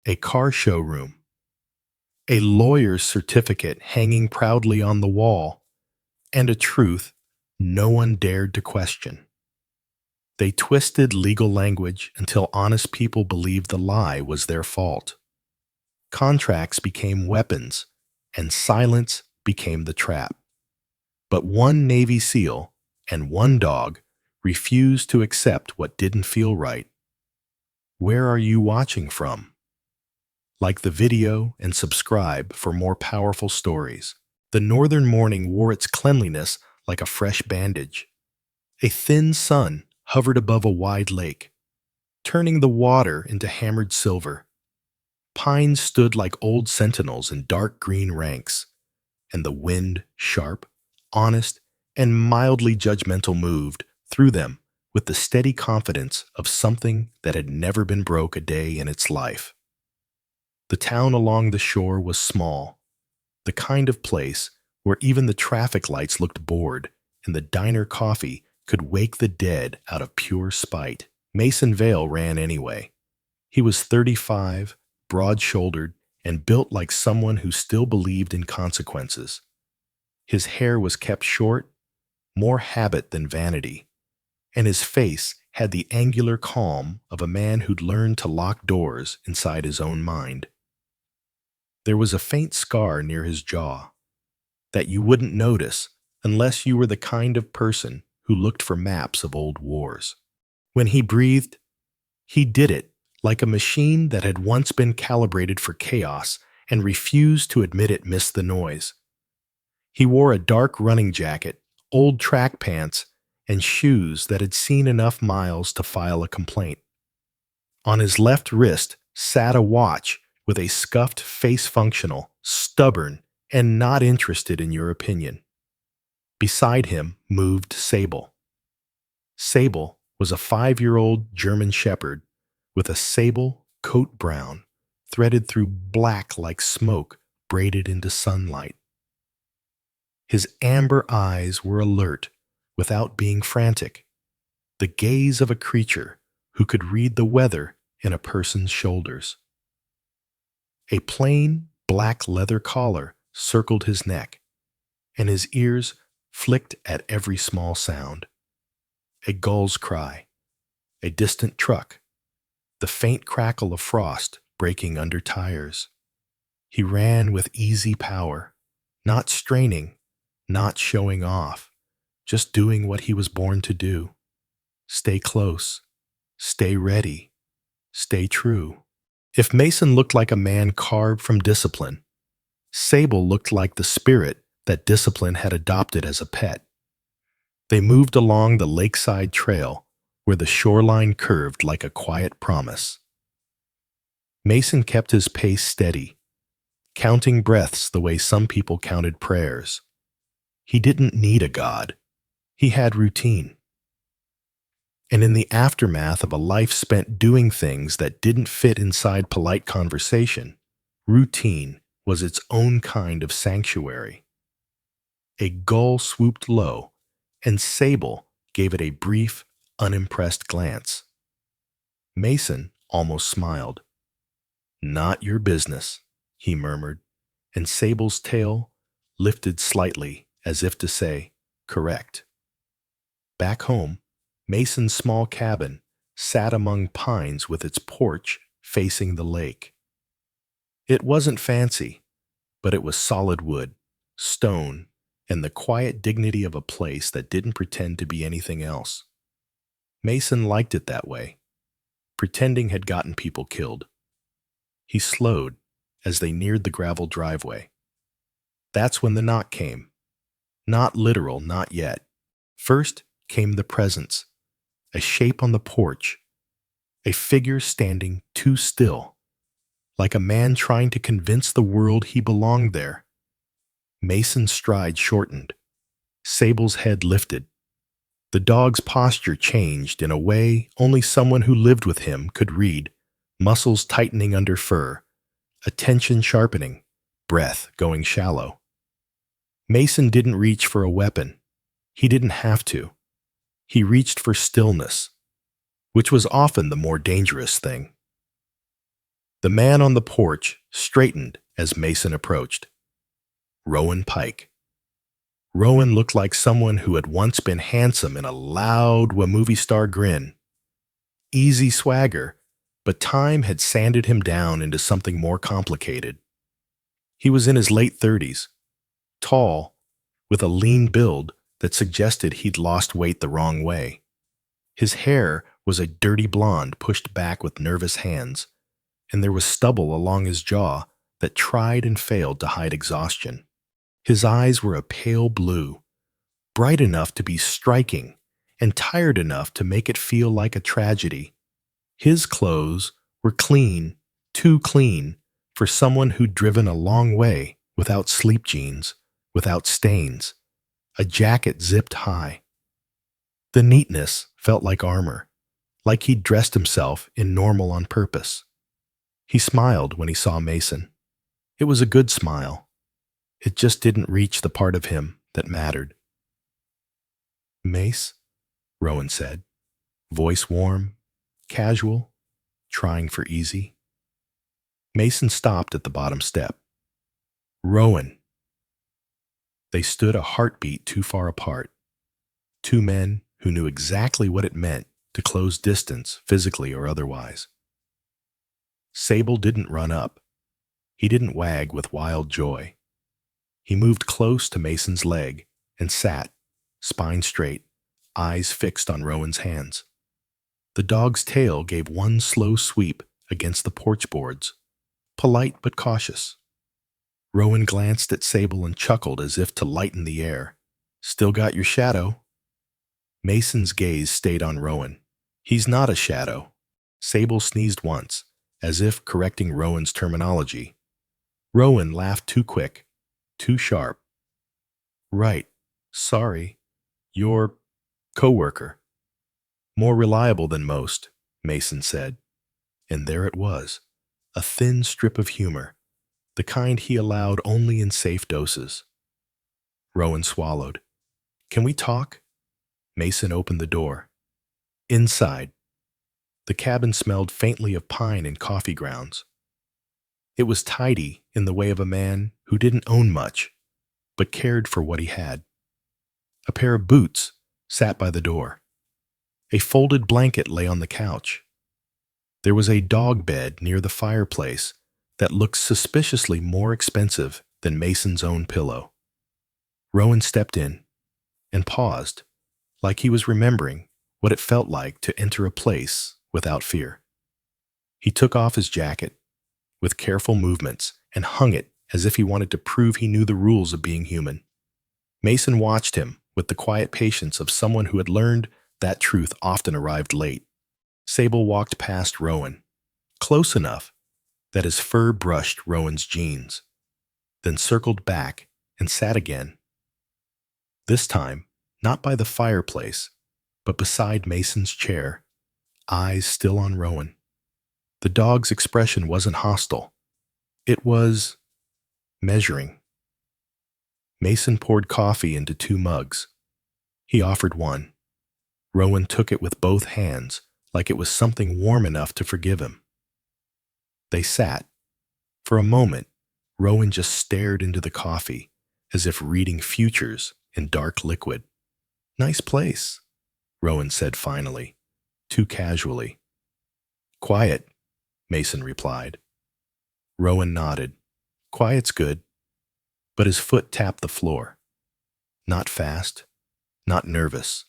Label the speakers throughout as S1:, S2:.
S1: a car showroom, a lawyer's certificate hanging proudly on the wall, and a truth no one dared to question. They twisted legal language until honest people believed the lie was their fault. Contracts became weapons, and silence became the trap. But one Navy SEAL and one dog refused to accept what didn't feel right. Where are you watching from? Like the video and subscribe for more powerful stories. The northern morning wore its cleanliness like a fresh bandage. A thin sun hovered above a wide lake, turning the water into hammered silver. Pines stood like old sentinels in dark green ranks, and the wind, sharp, honest, and mildly judgmental, moved through them with the steady confidence of something that had never been broke a day in its life. The town along the shore was small, the kind of place where even the traffic lights looked bored and the diner coffee could wake the dead out of pure spite. Mason Vale ran anyway. He was 35, broad-shouldered, and built like someone who still believed in consequences. His hair was kept short, more habit than vanity, and his face had the angular calm of a man who'd learned to lock doors inside his own mind. There was a faint scar near his jaw that you wouldn't notice unless you were the kind of person who looked for maps of old wars. When he breathed, he did it like a machine that had once been calibrated for chaos and refused to admit it missed the noise. He wore a dark running jacket, old track pants, and shoes that had seen enough miles to file a complaint. On his left wrist sat a watch with a scuffed face, functional, stubborn, and not interested in your opinion. Beside him moved Sable. Sable was a 5-year-old German shepherd with a sable coat brown, threaded through black like smoke braided into sunlight. His amber eyes were alert without being frantic, the gaze of a creature who could read the weather in a person's shoulders. A plain black leather collar circled his neck, and his ears flicked at every small sound. A gull's cry, a distant truck, the faint crackle of frost breaking under tires. He ran with easy power, not straining, not showing off, just doing what he was born to do. Stay close, stay ready, stay true. If Mason looked like a man carved from discipline, Sable looked like the spirit that discipline had adopted as a pet. They moved along the lakeside trail where the shoreline curved like a quiet promise. Mason kept his pace steady, counting breaths the way some people counted prayers. He didn't need a god. He had routine. And in the aftermath of a life spent doing things that didn't fit inside polite conversation, routine was its own kind of sanctuary. A gull swooped low, and Sable gave it a brief, unimpressed glance. Mason almost smiled. "Not your business," he murmured, and Sable's tail lifted slightly as if to say, "Correct." Back home, Mason's small cabin sat among pines with its porch facing the lake. It wasn't fancy, but it was solid wood, stone, and the quiet dignity of a place that didn't pretend to be anything else. Mason liked it that way. Pretending had gotten people killed. He slowed as they neared the gravel driveway. That's when the knock came. Not literal, not yet. First came the presence, a shape on the porch, a figure standing too still, like a man trying to convince the world he belonged there. Mason's stride shortened. Sable's head lifted. The dog's posture changed in a way only someone who lived with him could read, muscles tightening under fur, attention sharpening, breath going shallow. Mason didn't reach for a weapon. He didn't have to. He reached for stillness, which was often the more dangerous thing. The man on the porch straightened as Mason approached. Rowan Pike. Rowan looked like someone who had once been handsome in a loud movie star grin. Easy swagger, but time had sanded him down into something more complicated. He was in his late 30s, tall, with a lean build that suggested he'd lost weight the wrong way. His hair was a dirty blonde pushed back with nervous hands, and there was stubble along his jaw that tried and failed to hide exhaustion. His eyes were a pale blue, bright enough to be striking and tired enough to make it feel like a tragedy. His clothes were clean, too clean, for someone who'd driven a long way without sleep jeans, without stains, a jacket zipped high. The neatness felt like armor, like he'd dressed himself in normal on purpose. He smiled when he saw Mason. It was a good smile. It just didn't reach the part of him that mattered. "Mace," Rowan said, voice warm, casual, trying for easy. Mason stopped at the bottom step. "Rowan." They stood a heartbeat too far apart. Two men who knew exactly what it meant to close distance, physically or otherwise. Sable didn't run up. He didn't wag with wild joy. He moved close to Mason's leg and sat, spine straight, eyes fixed on Rowan's hands. The dog's tail gave one slow sweep against the porch boards, polite but cautious. Rowan glanced at Sable and chuckled as if to lighten the air. "Still got your shadow." Mason's gaze stayed on Rowan. "He's not a shadow." Sable sneezed once, as if correcting Rowan's terminology. Rowan laughed too quick, too sharp. "Right, sorry. Your coworker." "More reliable than most," Mason said. And there it was, a thin strip of humor, the kind he allowed only in safe doses. Rowan swallowed. "Can we talk?" Mason opened the door. Inside, the cabin smelled faintly of pine and coffee grounds. It was tidy in the way of a man who didn't own much, but cared for what he had. A pair of boots sat by the door. A folded blanket lay on the couch. There was a dog bed near the fireplace that looked suspiciously more expensive than Mason's own pillow. Rowan stepped in and paused, like he was remembering what it felt like to enter a place without fear. He took off his jacket with careful movements and hung it as if he wanted to prove he knew the rules of being human. Mason watched him with the quiet patience of someone who had learned that truth often arrived late. Sable walked past Rowan, close enough that his fur brushed Rowan's jeans, then circled back and sat again. This time, not by the fireplace, but beside Mason's chair, eyes still on Rowan. The dog's expression wasn't hostile. It was measuring. Mason poured coffee into 2 mugs. He offered one. Rowan took it with both hands, like it was something warm enough to forgive him. They sat. For a moment, Rowan just stared into the coffee, as if reading futures in dark liquid. "Nice place," Rowan said finally, too casually. "Quiet," Mason replied. Rowan nodded. "Quiet's good." But his foot tapped the floor. Not fast, not nervous.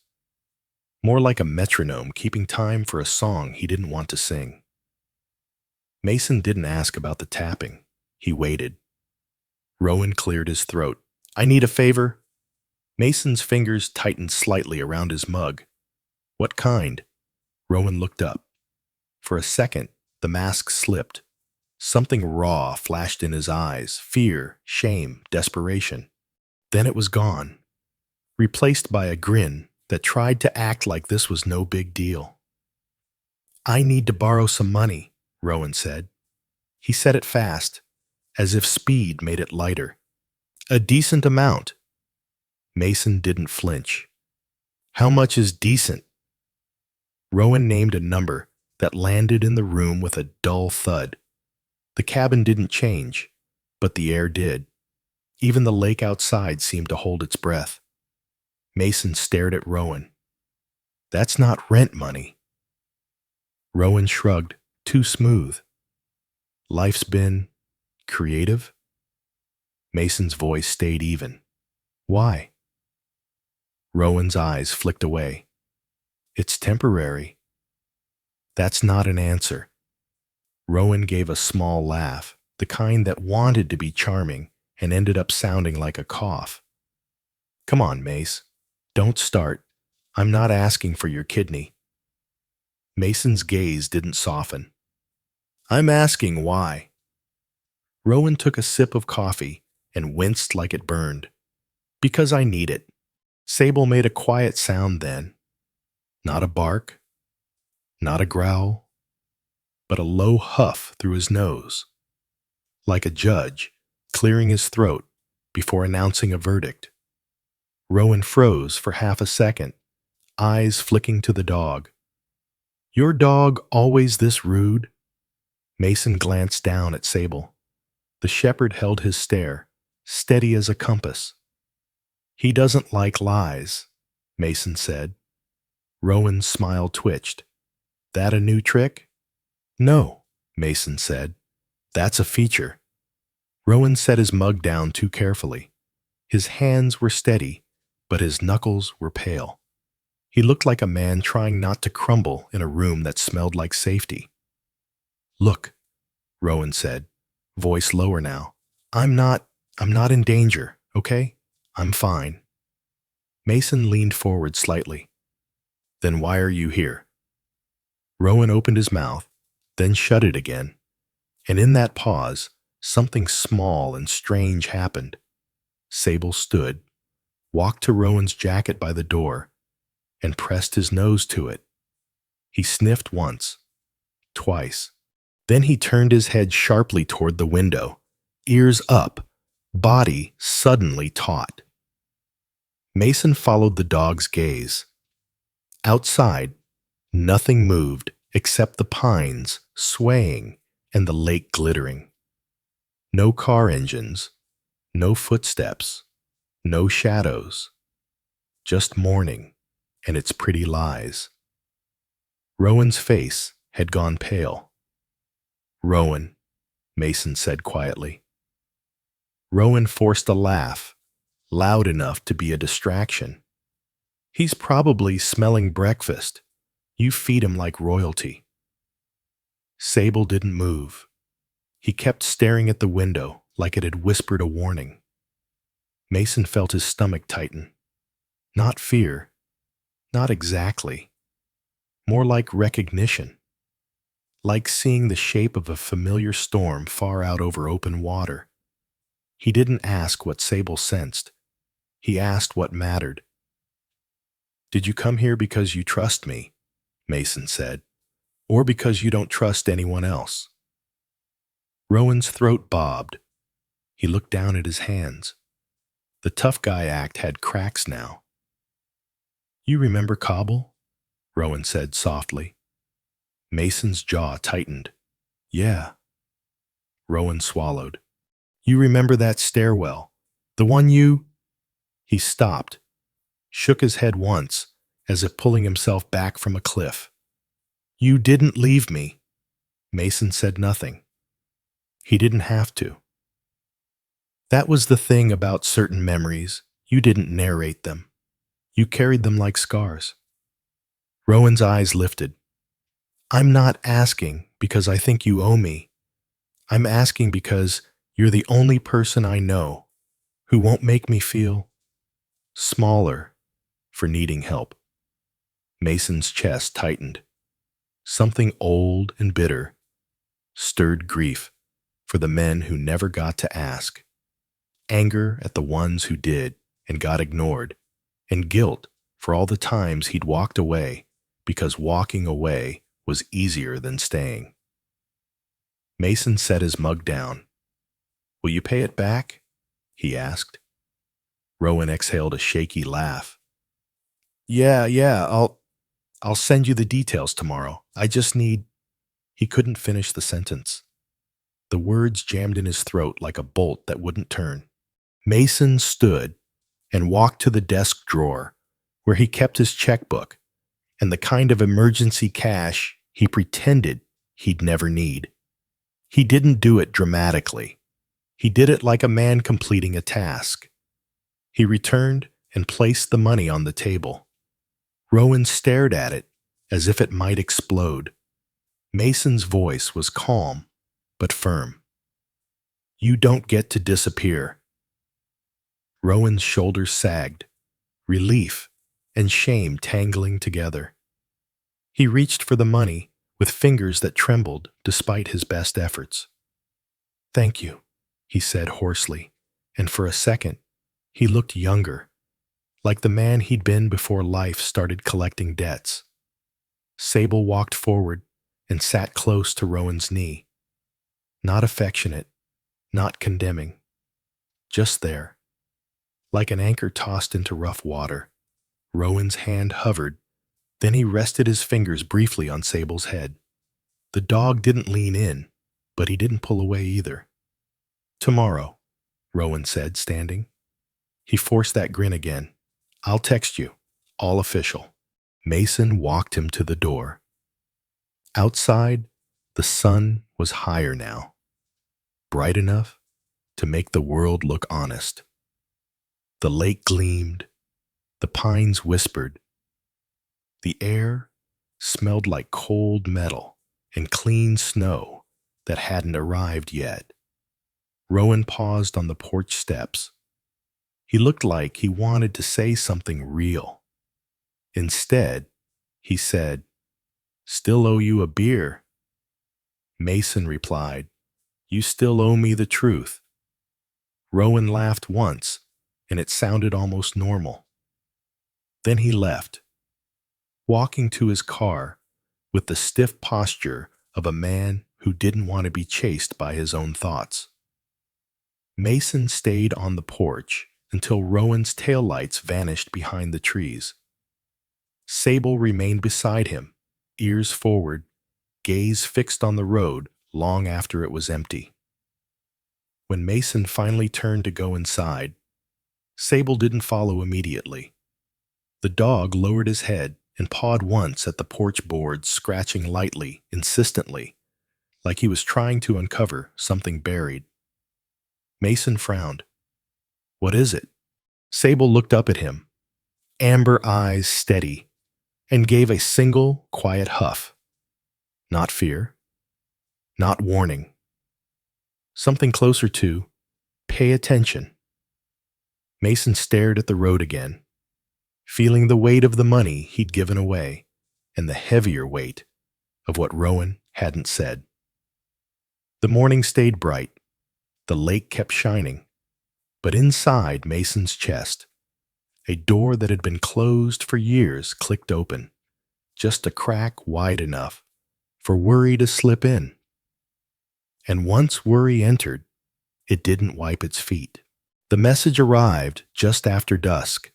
S1: More like a metronome keeping time for a song he didn't want to sing. Mason didn't ask about the tapping. He waited. Rowan cleared his throat. "I need a favor." Mason's fingers tightened slightly around his mug. "What kind?" Rowan looked up. For a second, the mask slipped. Something raw flashed in his eyes, fear, shame, desperation. Then it was gone, replaced by a grin that tried to act like this was no big deal. "I need to borrow some money," Rowan said. He said it fast, as if speed made it lighter. "A decent amount." Mason didn't flinch. "How much is decent?" Rowan named a number that landed in the room with a dull thud. The cabin didn't change, but the air did. Even the lake outside seemed to hold its breath. Mason stared at Rowan. That's not rent money. Rowan shrugged, too smooth. Life's been creative? Mason's voice stayed even. Why? Rowan's eyes flicked away. It's temporary. That's not an answer. Rowan gave a small laugh, the kind that wanted to be charming and ended up sounding like a cough. Come on, Mace. Don't start. I'm not asking for your kidney. Mason's gaze didn't soften. I'm asking why. Rowan took a sip of coffee and winced like it burned. Because I need it. Sable made a quiet sound then. Not a bark, not a growl, but a low huff through his nose. Like a judge, clearing his throat before announcing a verdict. Rowan froze for half a second, eyes flicking to the dog. Your dog always this rude? Mason glanced down at Sable. The shepherd held his stare, steady as a compass. He doesn't like lies, Mason said. Rowan's smile twitched. That a new trick? No, Mason said. That's a feature. Rowan set his mug down too carefully. His hands were steady, but his knuckles were pale. He looked like a man trying not to crumble in a room that smelled like safety. Look, Rowan said, voice lower now. I'm not in danger, okay? I'm fine. Mason leaned forward slightly. Then why are you here? Rowan opened his mouth, then shut it again. And in that pause, something small and strange happened. Sable stood, walked to Rowan's jacket by the door, and pressed his nose to it. He sniffed once, twice. Then he turned his head sharply toward the window, ears up, body suddenly taut. Mason followed the dog's gaze. Outside, nothing moved except the pines swaying and the lake glittering. No car engines, no footsteps, no shadows, just morning and its pretty lies. Rowan's face had gone pale. Rowan, Mason said quietly. Rowan forced a laugh, loud enough to be a distraction. He's probably smelling breakfast. You feed him like royalty. Sable didn't move. He kept staring at the window like it had whispered a warning. Mason felt his stomach tighten. Not fear. Not exactly. More like recognition. Like seeing the shape of a familiar storm far out over open water. He didn't ask what Sable sensed. He asked what mattered. Did you come here because you trust me? Mason said. Or because you don't trust anyone else? Rowan's throat bobbed. He looked down at his hands. The tough guy act had cracks now. You remember Cobble? Rowan said softly. Mason's jaw tightened. Yeah. Rowan swallowed. You remember that stairwell? The one you... He stopped, shook his head once, as if pulling himself back from a cliff. You didn't leave me. Mason said nothing. He didn't have to. That was the thing about certain memories. You didn't narrate them. You carried them like scars. Rowan's eyes lifted. I'm not asking because I think you owe me. I'm asking because you're the only person I know who won't make me feel smaller for needing help. Mason's chest tightened. Something old and bitter stirred grief for the men who never got to ask, anger at the ones who did and got ignored, and guilt for all the times he'd walked away because walking away was easier than staying. Mason set his mug down. Will you pay it back? He asked. Rowan exhaled a shaky laugh. Yeah, I'll send you the details tomorrow. I just need... He couldn't finish the sentence. The words jammed in his throat like a bolt that wouldn't turn. Mason stood and walked to the desk drawer where he kept his checkbook and the kind of emergency cash he pretended he'd never need. He didn't do it dramatically. He did it like a man completing a task. He returned and placed the money on the table. Rowan stared at it as if it might explode. Mason's voice was calm but firm. "You don't get to disappear." Rowan's shoulders sagged, relief and shame tangling together. He reached for the money with fingers that trembled despite his best efforts. "Thank you," he said hoarsely, and for a second, he looked younger, like the man he'd been before life started collecting debts. Sable walked forward and sat close to Rowan's knee. Not affectionate, not condemning, just there. Like an anchor tossed into rough water, Rowan's hand hovered, then he rested his fingers briefly on Sable's head. The dog didn't lean in, but he didn't pull away either. "Tomorrow," Rowan said, standing. He forced that grin again. "I'll text you, all official." Mason walked him to the door. Outside, the sun was higher now, bright enough to make the world look honest. The lake gleamed, the pines whispered. The air smelled like cold metal and clean snow that hadn't arrived yet. Rowan paused on the porch steps. He looked like he wanted to say something real. Instead, he said, "Still owe you a beer." Mason replied, "You still owe me the truth." Rowan laughed once, and it sounded almost normal. Then he left, walking to his car with the stiff posture of a man who didn't want to be chased by his own thoughts. Mason stayed on the porch until Rowan's taillights vanished behind the trees. Sable remained beside him, ears forward, gaze fixed on the road long after it was empty. When Mason finally turned to go inside, Sable didn't follow immediately. The dog lowered his head and pawed once at the porch boards, scratching lightly, insistently, like he was trying to uncover something buried. Mason frowned. "What is it?" Sable looked up at him, amber eyes steady, and gave a single, quiet huff. Not fear, not warning. Something closer to, "Pay attention." Mason stared at the road again, feeling the weight of the money he'd given away and the heavier weight of what Rowan hadn't said. The morning stayed bright. The lake kept shining. But inside Mason's chest, a door that had been closed for years clicked open, just a crack wide enough for worry to slip in. And once worry entered, it didn't wipe its feet. The message arrived just after dusk,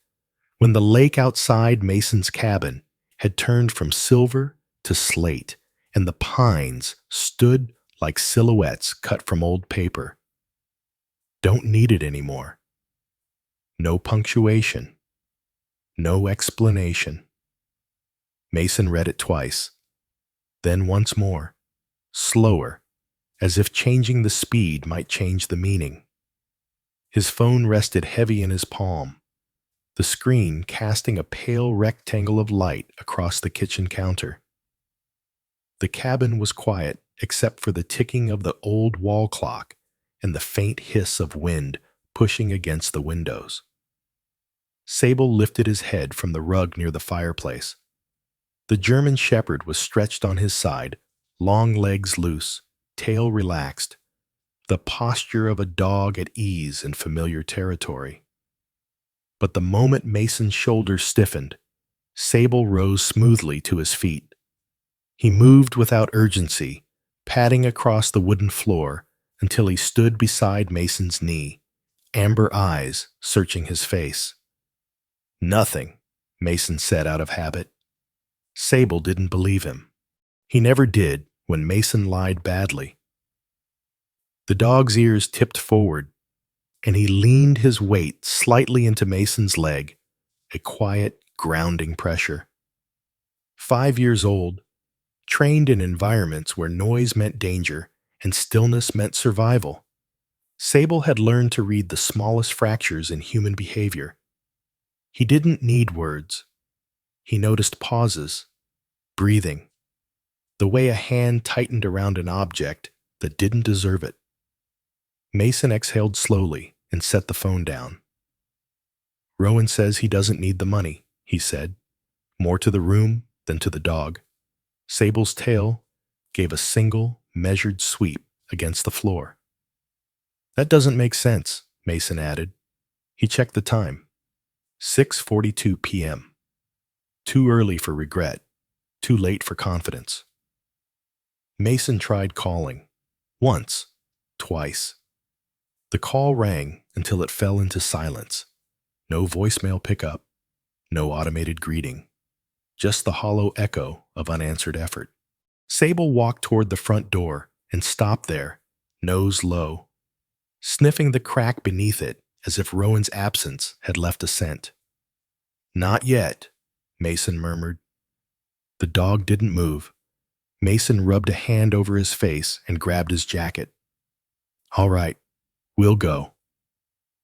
S1: when the lake outside Mason's cabin had turned from silver to slate, and the pines stood like silhouettes cut from old paper. Don't need it anymore. No punctuation. No explanation. Mason read it twice, then once more, slower, as if changing the speed might change the meaning. His phone rested heavy in his palm, the screen casting a pale rectangle of light across the kitchen counter. The cabin was quiet except for the ticking of the old wall clock and the faint hiss of wind pushing against the windows. Sable lifted his head from the rug near the fireplace. The German shepherd was stretched on his side, long legs loose, tail relaxed, the posture of a dog at ease in familiar territory. But the moment Mason's shoulders stiffened, Sable rose smoothly to his feet. He moved without urgency, padding across the wooden floor until he stood beside Mason's knee, amber eyes searching his face. "Nothing," Mason said out of habit. Sable didn't believe him. He never did when Mason lied badly. The dog's ears tipped forward, and he leaned his weight slightly into Mason's leg, a quiet, grounding pressure. 5 years old, trained in environments where noise meant danger and stillness meant survival, Sable had learned to read the smallest fractures in human behavior. He didn't need words. He noticed pauses, breathing, the way a hand tightened around an object that didn't deserve it. Mason exhaled slowly and set the phone down. Rowan says he doesn't need the money, he said, more to the room than to the dog. Sable's tail gave a single, measured sweep against the floor. That doesn't make sense, Mason added. He checked the time. 6:42 p.m. Too early for regret, too late for confidence. Mason tried calling. Once, twice. The call rang until it fell into silence. No voicemail pickup, no automated greeting. Just the hollow echo of unanswered effort. Sable walked toward the front door and stopped there, nose low, sniffing the crack beneath it as if Rowan's absence had left a scent. Not yet, Mason murmured. The dog didn't move. Mason rubbed a hand over his face and grabbed his jacket. All right, we'll go.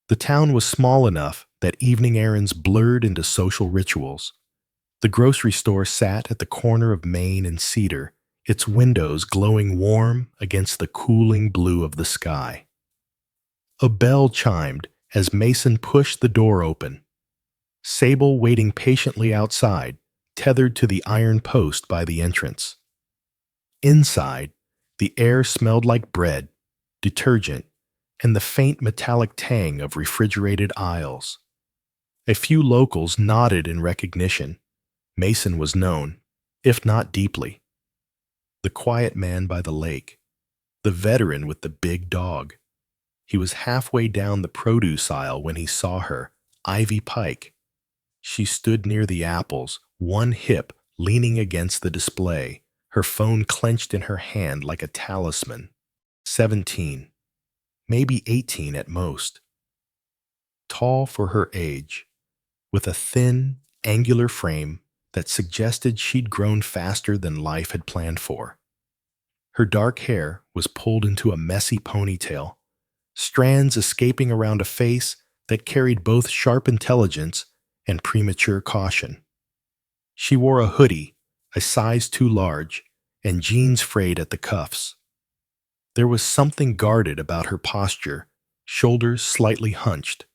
S1: The town was small enough that evening errands blurred into social rituals. The grocery store sat at the corner of Main and Cedar, its windows glowing warm against the cooling blue of the sky. A bell chimed as Mason pushed the door open. Sable waiting patiently outside, tethered to the iron post by the entrance. Inside, the air smelled like bread, detergent, and the faint metallic tang of refrigerated aisles. A few locals nodded in recognition. Mason was known, if not deeply. The quiet man by the lake, the veteran with the big dog. He was halfway down the produce aisle when he saw her, Ivy Pike. She stood near the apples, one hip leaning against the display, her phone clenched in her hand like a talisman. 17, maybe 18 at most. Tall for her age, with a thin, angular frame that suggested she'd grown faster than life had planned for. Her dark hair was pulled into a messy ponytail, strands escaping around a face that carried both sharp intelligence and premature caution. She wore a hoodie, a size too large, and jeans frayed at the cuffs. There was something guarded about her posture, shoulders slightly hunched,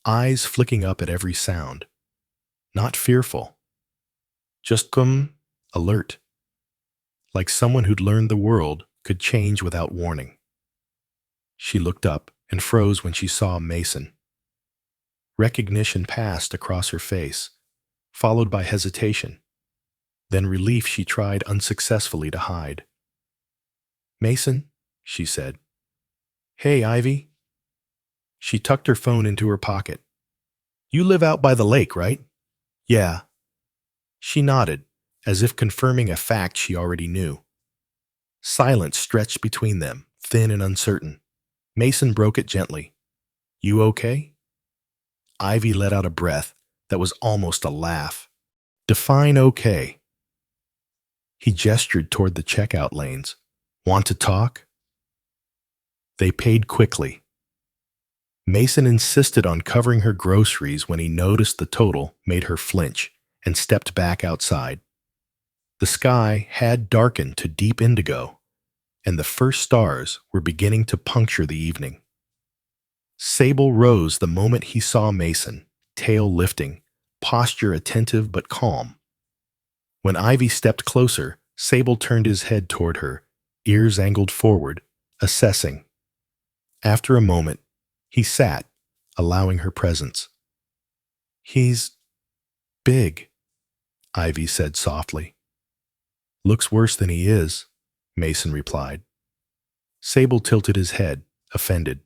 S1: eyes flicking up at every sound. Not fearful. Just alert. Like someone who'd learned the world could change without warning. She looked up and froze when she saw Mason. Recognition passed across her face, followed by hesitation, then relief she tried unsuccessfully to hide. Mason, she said. Hey, Ivy. She tucked her phone into her pocket. You live out by the lake, right? Yeah. She nodded, as if confirming a fact she already knew. Silence stretched between them, thin and uncertain. Mason broke it gently. You okay? Ivy let out a breath that was almost a laugh. Define okay. He gestured toward the checkout lanes. Want to talk? They paid quickly. Mason insisted on covering her groceries when he noticed the total made her flinch and stepped back outside. The sky had darkened to deep indigo, and the first stars were beginning to puncture the evening. Sable rose the moment he saw Mason, tail lifting, posture attentive but calm. When Ivy stepped closer, Sable turned his head toward her, ears angled forward, assessing. After a moment, he sat, allowing her presence. He's big, Ivy said softly. Looks worse than he is, Mason replied. Sable tilted his head, offended.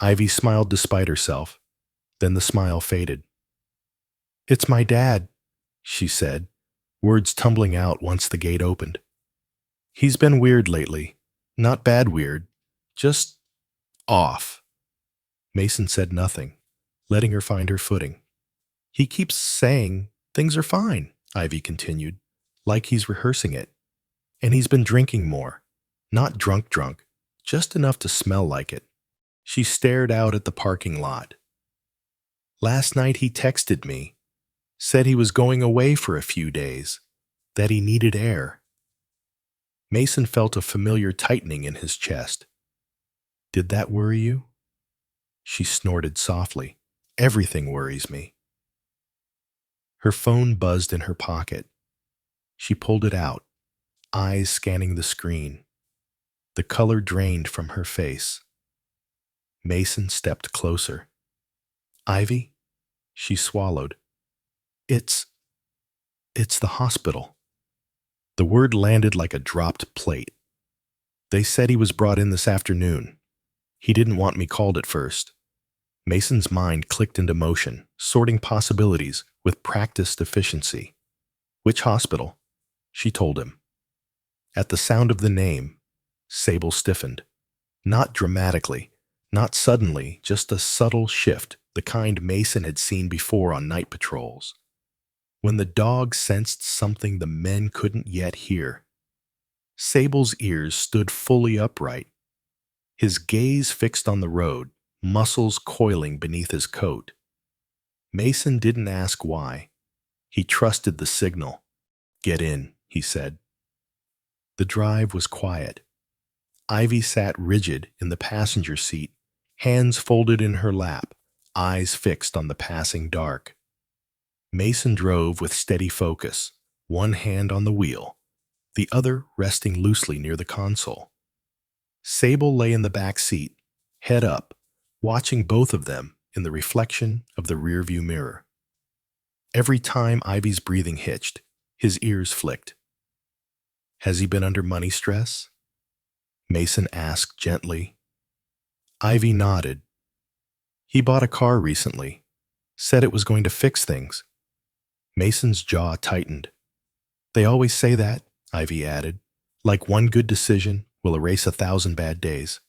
S1: Ivy smiled despite herself. Then the smile faded. It's my dad, she said, words tumbling out once the gate opened. He's been weird lately. Not bad weird, Just off. Mason said nothing, letting her find her footing. He keeps saying things are fine, Ivy continued, like he's rehearsing it. And he's been drinking more. Not drunk, just enough to smell like it. She stared out at the parking lot. Last night he texted me, said he was going away for a few days, that he needed air. Mason felt a familiar tightening in his chest. Did that worry you? She snorted softly. Everything worries me. Her phone buzzed in her pocket. She pulled it out, eyes scanning the screen. The color drained from her face. Mason stepped closer. Ivy? She swallowed. It's the hospital. The word landed like a dropped plate. They said he was brought in this afternoon. He didn't want me called at first. Mason's mind clicked into motion, sorting possibilities with practiced efficiency. Which hospital? She told him. At the sound of the name, Sable stiffened. Not dramatically, not suddenly, just a subtle shift, the kind Mason had seen before on night patrols. When the dog sensed something the men couldn't yet hear. Sable's ears stood fully upright, his gaze fixed on the road, muscles coiling beneath his coat. Mason didn't ask why. He trusted the signal. Get in, he said. The drive was quiet. Ivy sat rigid in the passenger seat, hands folded in her lap, eyes fixed on the passing dark. Mason drove with steady focus, one hand on the wheel, the other resting loosely near the console. Sable lay in the back seat, head up, watching both of them in the reflection of the rearview mirror. Every time Ivy's breathing hitched, his ears flicked. Has he been under money stress? Mason asked gently. Ivy nodded. He bought a car recently, said it was going to fix things. Mason's jaw tightened. They always say that, Ivy added, like one good decision will erase 1,000 bad days.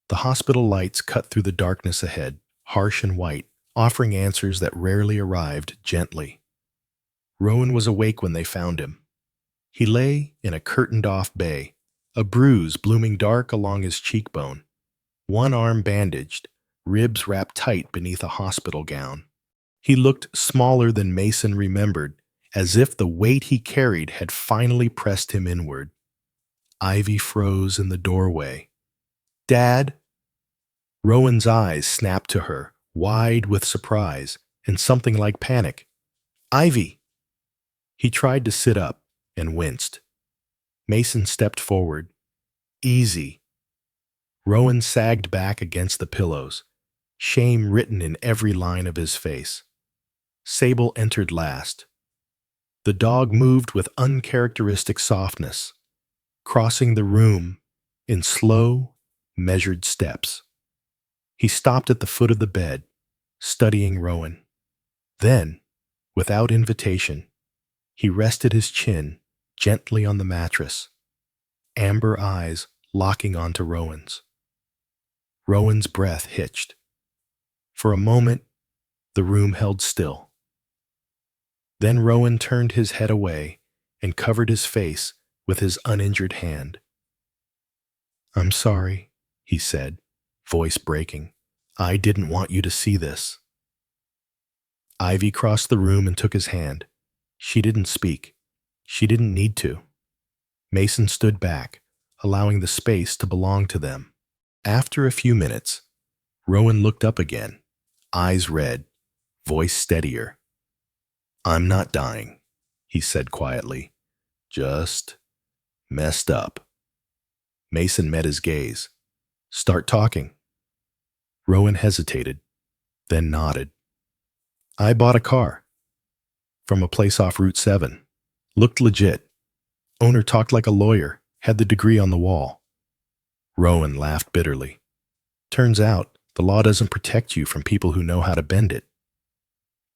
S1: The hospital lights cut through the darkness ahead, harsh and white, offering answers that rarely arrived gently. Rowan was awake when they found him. He lay in a curtained-off bay, a bruise blooming dark along his cheekbone, one arm bandaged, ribs wrapped tight beneath a hospital gown. He looked smaller than Mason remembered, as if the weight he carried had finally pressed him inward. Ivy froze in the doorway. Dad? Rowan's eyes snapped to her, wide with surprise and something like panic. Ivy! He tried to sit up and winced. Mason stepped forward. Easy. Rowan sagged back against the pillows, shame written in every line of his face. Sable entered last. The dog moved with uncharacteristic softness, crossing the room in slow, measured steps. He stopped at the foot of the bed, studying Rowan. Then, without invitation, he rested his chin gently on the mattress, amber eyes locking onto Rowan's. Rowan's breath hitched. For a moment, the room held still. Then Rowan turned his head away and covered his face with his uninjured hand. I'm sorry, he said, voice breaking. I didn't want you to see this. Ivy crossed the room and took his hand. She didn't speak. She didn't need to. Mason stood back, allowing the space to belong to them. After a few minutes, Rowan looked up again, eyes red, voice steadier. I'm not dying, he said quietly. Just messed up. Mason met his gaze. Start talking. Rowan hesitated, then nodded. I bought a car. From a place off Route 7. Looked legit. Owner talked like a lawyer, had the degree on the wall. Rowan laughed bitterly. Turns out, the law doesn't protect you from people who know how to bend it.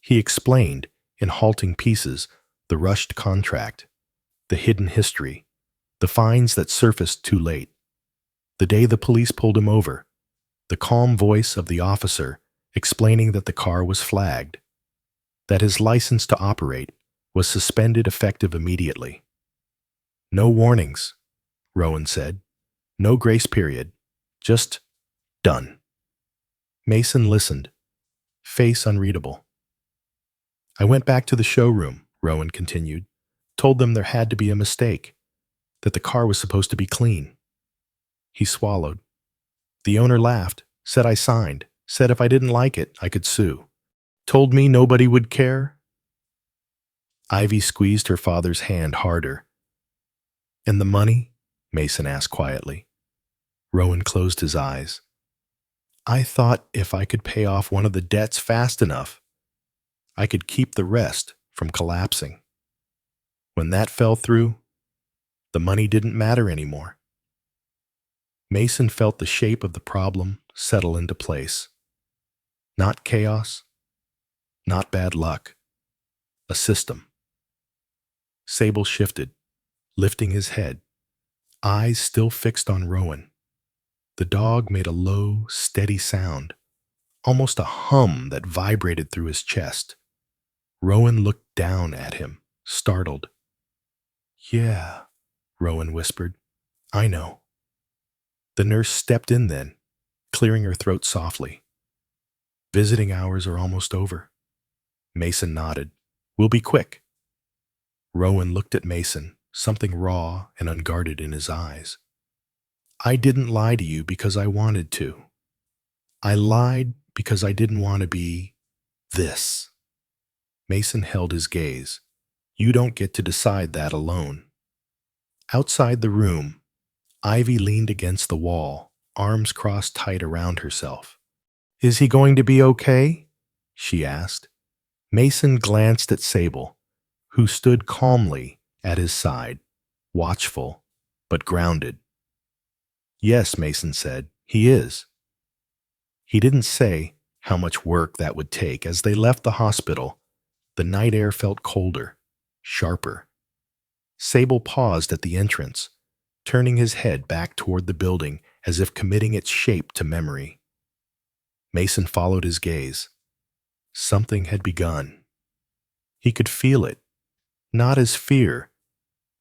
S1: He explained, in halting pieces, the rushed contract, the hidden history, the fines that surfaced too late. The day the police pulled him over, the calm voice of the officer explaining that the car was flagged, that his license to operate was suspended effective immediately. No warnings, Rowan said. No grace period. Just done. Mason listened, face unreadable. I went back to the showroom, Rowan continued, told them there had to be a mistake, that the car was supposed to be clean. He swallowed. The owner laughed, said I signed, said if I didn't like it, I could sue. Told me nobody would care. Ivy squeezed her father's hand harder. And the money? Mason asked quietly. Rowan closed his eyes. I thought if I could pay off one of the debts fast enough, I could keep the rest from collapsing. When that fell through, the money didn't matter anymore. Mason felt the shape of the problem settle into place. Not chaos, not bad luck, a system. Sable shifted, lifting his head, eyes still fixed on Rowan. The dog made a low, steady sound, almost a hum that vibrated through his chest. Rowan looked down at him, startled. Yeah, Rowan whispered. I know. The nurse stepped in then, clearing her throat softly. Visiting hours are almost over. Mason nodded. We'll be quick. Rowan looked at Mason, something raw and unguarded in his eyes. I didn't lie to you because I wanted to. I lied because I didn't want to be this. Mason held his gaze. You don't get to decide that alone. Outside the room, Ivy leaned against the wall, arms crossed tight around herself. Is he going to be okay? She asked. Mason glanced at Sable, who stood calmly at his side, watchful but grounded. Yes, Mason said, he is. He didn't say how much work that would take. As they left the hospital, the night air felt colder, sharper. Sable paused at the entrance, turning his head back toward the building as if committing its shape to memory. Mason followed his gaze. Something had begun. He could feel it, not as fear,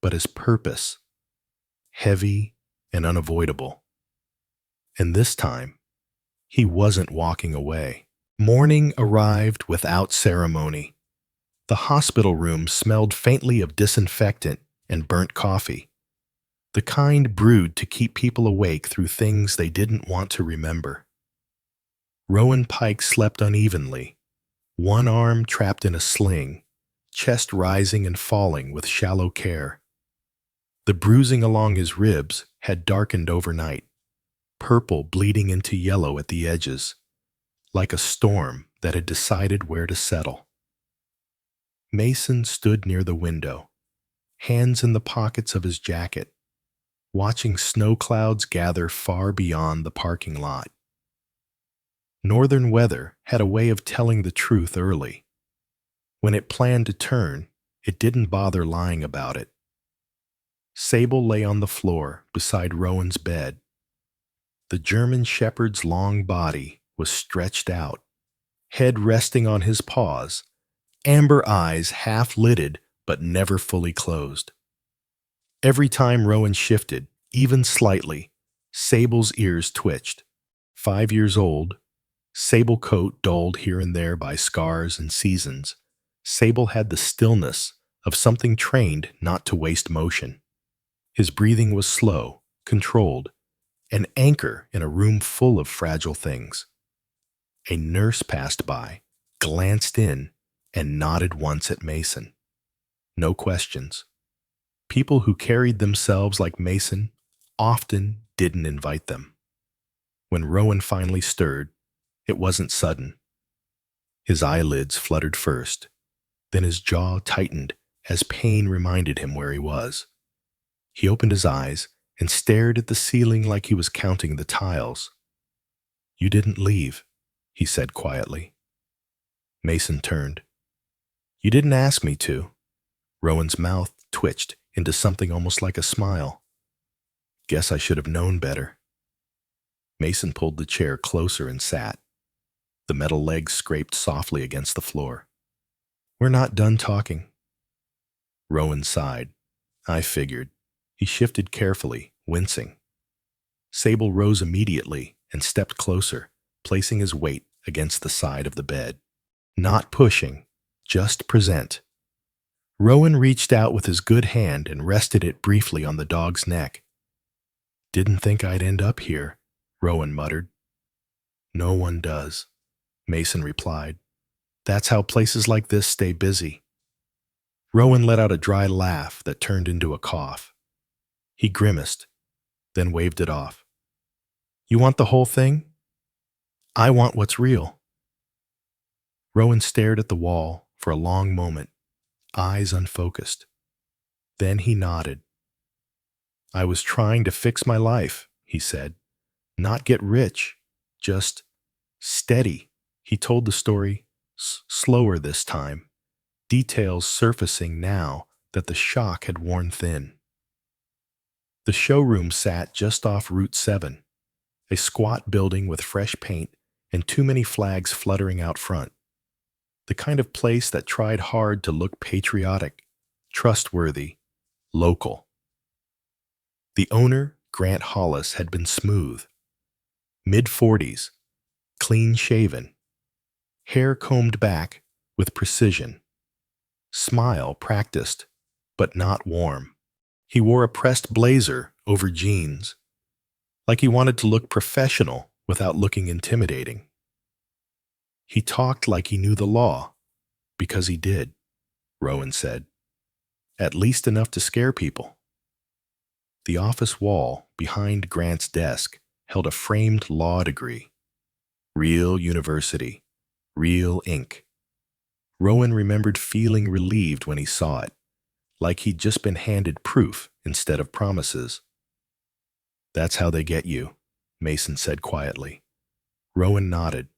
S1: but as purpose, heavy and unavoidable. And this time, he wasn't walking away. Morning arrived without ceremony. The hospital room smelled faintly of disinfectant and burnt coffee, the kind brewed to keep people awake through things they didn't want to remember. Rowan Pike slept unevenly, one arm trapped in a sling, chest rising and falling with shallow care. The bruising along his ribs had darkened overnight, purple bleeding into yellow at the edges, like a storm that had decided where to settle. Mason stood near the window, hands in the pockets of his jacket, watching snow clouds gather far beyond the parking lot. Northern weather had a way of telling the truth early. When it planned to turn, it didn't bother lying about it. Sable lay on the floor beside Rowan's bed. The German shepherd's long body was stretched out, head resting on his paws, amber eyes half-lidded but never fully closed. Every time Rowan shifted, even slightly, Sable's ears twitched. 5 years old, sable coat dulled here and there by scars and seasons, Sable had the stillness of something trained not to waste motion. His breathing was slow, controlled, an anchor in a room full of fragile things. A nurse passed by, glanced in, and nodded once at Mason. No questions. People who carried themselves like Mason often didn't invite them. When Rowan finally stirred, it wasn't sudden. His eyelids fluttered first, then his jaw tightened as pain reminded him where he was. He opened his eyes and stared at the ceiling like he was counting the tiles. You didn't leave, he said quietly. Mason turned. You didn't ask me to. Rowan's mouth twitched into something almost like a smile. Guess I should have known better. Mason pulled the chair closer and sat. The metal legs scraped softly against the floor. "We're not done talking." Rowan sighed. "I figured." He shifted carefully, wincing. Sable rose immediately and stepped closer, placing his weight against the side of the bed. Not pushing, just present. Rowan reached out with his good hand and rested it briefly on the dog's neck. "Didn't think I'd end up here," Rowan muttered. "No one does," Mason replied. "That's how places like this stay busy." Rowan let out a dry laugh that turned into a cough. He grimaced, then waved it off. "You want the whole thing?" "I want what's real." Rowan stared at the wall for a long moment, eyes unfocused. Then he nodded. "I was trying to fix my life," he said. "Not get rich, just steady." He told the story slower this time, details surfacing now that the shock had worn thin. The showroom sat just off Route 7, a squat building with fresh paint and too many flags fluttering out front. The kind of place that tried hard to look patriotic, trustworthy, local. The owner, Grant Hollis, had been smooth. Mid-40s, clean-shaven, hair combed back with precision. Smile practiced, but not warm. He wore a pressed blazer over jeans, like he wanted to look professional without looking intimidating. He talked like he knew the law, because he did, Rowan said. At least enough to scare people. The office wall behind Grant's desk held a framed law degree. Real university, real ink. Rowan remembered feeling relieved when he saw it, like he'd just been handed proof instead of promises. "That's how they get you," Mason said quietly. Rowan nodded.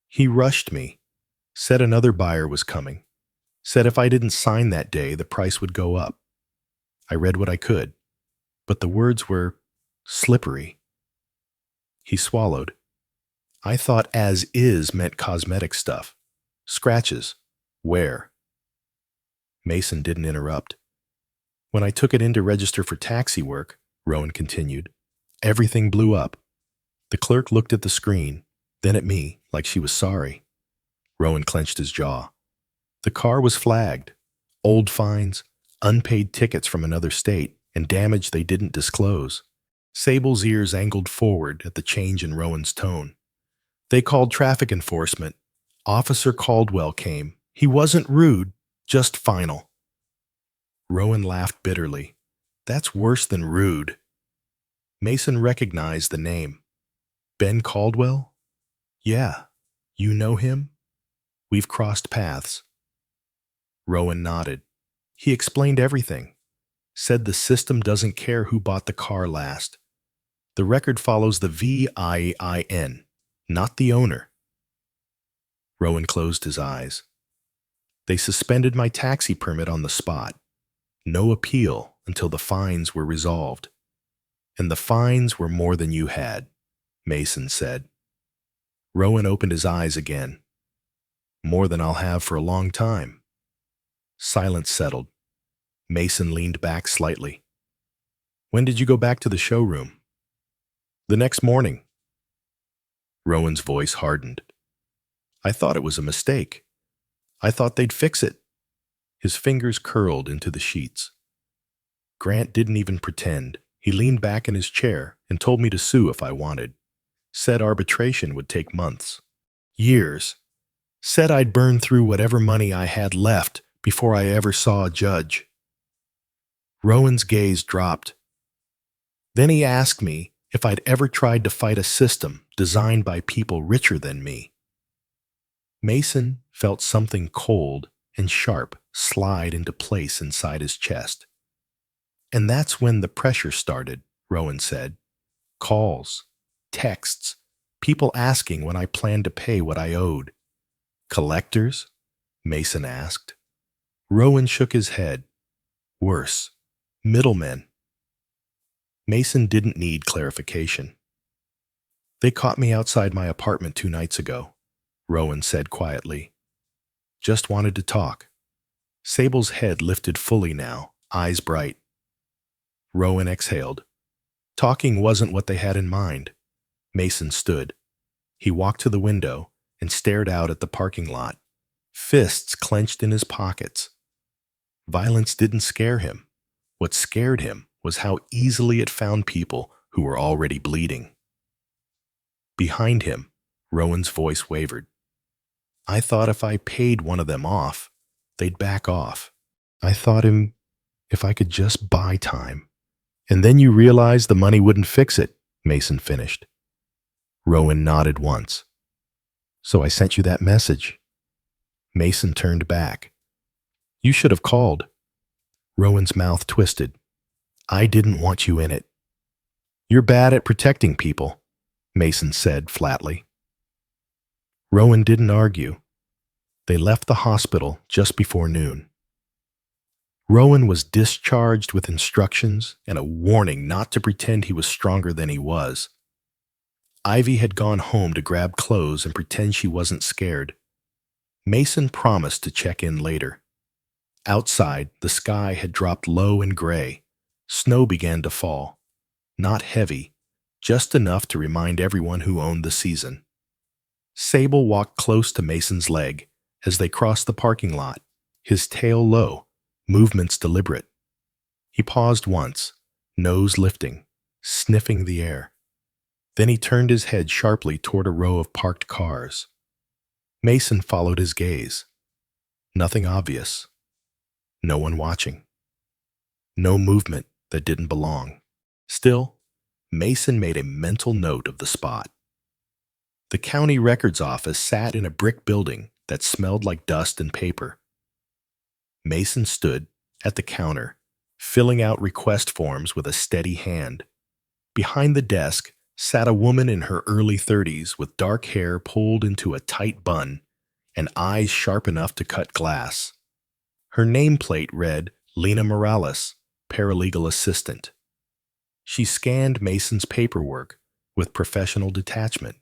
S1: "He rushed me, said another buyer was coming, said if I didn't sign that day, the price would go up. I read what I could, but the words were slippery." He swallowed. "I thought as is meant cosmetic stuff. Scratches. Wear." Mason didn't interrupt. "When I took it in to register for taxi work," Rowan continued, "everything blew up. The clerk looked at the screen, then at me, like she was sorry." Rowan clenched his jaw. "The car was flagged. Old fines, unpaid tickets from another state, and damage they didn't disclose." Sable's ears angled forward at the change in Rowan's tone. "They called traffic enforcement. Officer Caldwell came. He wasn't rude, just final." Rowan laughed bitterly. "That's worse than rude." Mason recognized the name. "Ben Caldwell?" "Yeah. You know him?" "We've crossed paths." Rowan nodded. He explained everything. Said the system doesn't care who bought the car last. The record follows the VIN, not the owner. Rowan closed his eyes. "They suspended my taxi permit on the spot. No appeal until the fines were resolved. And the fines were more than you had," Mason said. Rowan opened his eyes again. "More than I'll have for a long time." Silence settled. Mason leaned back slightly. "When did you go back to the showroom?" "The next morning." Rowan's voice hardened. "I thought it was a mistake. I thought they'd fix it." His fingers curled into the sheets. "Grant didn't even pretend. He leaned back in his chair and told me to sue if I wanted. Said arbitration would take months. Years. Said I'd burn through whatever money I had left before I ever saw a judge." Rowan's gaze dropped. "Then he asked me if I'd ever tried to fight a system designed by people richer than me." Mason felt something cold and sharp slide into place inside his chest. "And that's when the pressure started," Rowan said. "Calls, texts, people asking when I planned to pay what I owed." "Collectors?" Mason asked. Rowan shook his head. "Worse. Middlemen." Mason didn't need clarification. They caught me outside my apartment 2 nights ago, Rowan said quietly. Just wanted to talk. Sable's head lifted fully now, eyes bright. Rowan exhaled. Talking wasn't what they had in mind. Mason stood. He walked to the window and stared out at the parking lot, fists clenched in his pockets. Violence didn't scare him. What scared him was how easily it found people who were already bleeding. Behind him, Rowan's voice wavered. I thought if I paid one of them off, they'd back off. I thought if I could just buy time. And then you realize the money wouldn't fix it, Mason finished. Rowan nodded once. So I sent you that message. Mason turned back. You should have called. Rowan's mouth twisted. I didn't want you in it. You're bad at protecting people, Mason said flatly. Rowan didn't argue. They left the hospital just before noon. Rowan was discharged with instructions and a warning not to pretend he was stronger than he was. Ivy had gone home to grab clothes and pretend she wasn't scared. Mason promised to check in later. Outside, the sky had dropped low and gray. Snow began to fall. Not heavy, just enough to remind everyone who owned the season. Sable walked close to Mason's leg as they crossed the parking lot, his tail low, movements deliberate. He paused once, nose lifting, sniffing the air. Then he turned his head sharply toward a row of parked cars. Mason followed his gaze. Nothing obvious. No one watching. No movement that didn't belong. Still, Mason made a mental note of the spot. The county records office sat in a brick building that smelled like dust and paper. Mason stood at the counter, filling out request forms with a steady hand. Behind the desk sat a woman in her early 30s with dark hair pulled into a tight bun and eyes sharp enough to cut glass. Her nameplate read Lena Morales, paralegal assistant. She scanned Mason's paperwork with professional detachment.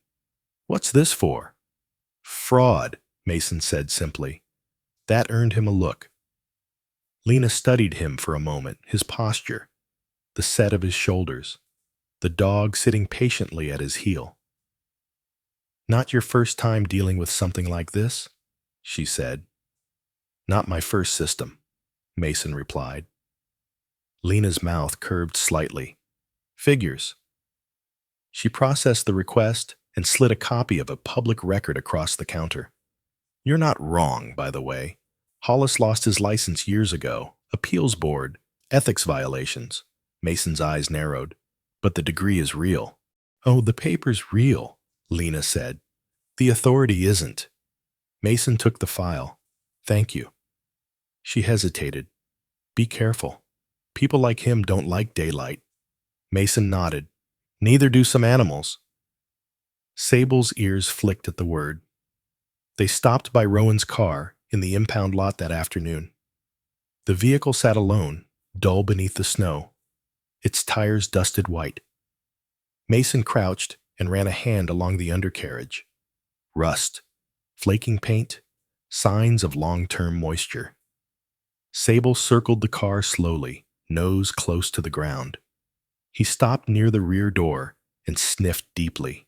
S1: What's this for? Fraud, Mason said simply. That earned him a look. Lena studied him for a moment, his posture, the set of his shoulders, the dog sitting patiently at his heel. Not your first time dealing with something like this, she said. Not my first system, Mason replied. Lena's mouth curved slightly. Figures. She processed the request and slid a copy of a public record across the counter. You're not wrong, by the way. Hollis lost his license years ago. Appeals board. Ethics violations. Mason's eyes narrowed. But the degree is real. Oh, the paper's real, Lena said. The authority isn't. Mason took the file. Thank you. She hesitated. Be careful. People like him don't like daylight. Mason nodded. Neither do some animals. Sable's ears flicked at the word. They stopped by Rowan's car in the impound lot that afternoon. The vehicle sat alone, dull beneath the snow, its tires dusted white. Mason crouched and ran a hand along the undercarriage. Rust, flaking paint, signs of long-term moisture. Sable circled the car slowly, nose close to the ground. He stopped near the rear door and sniffed deeply.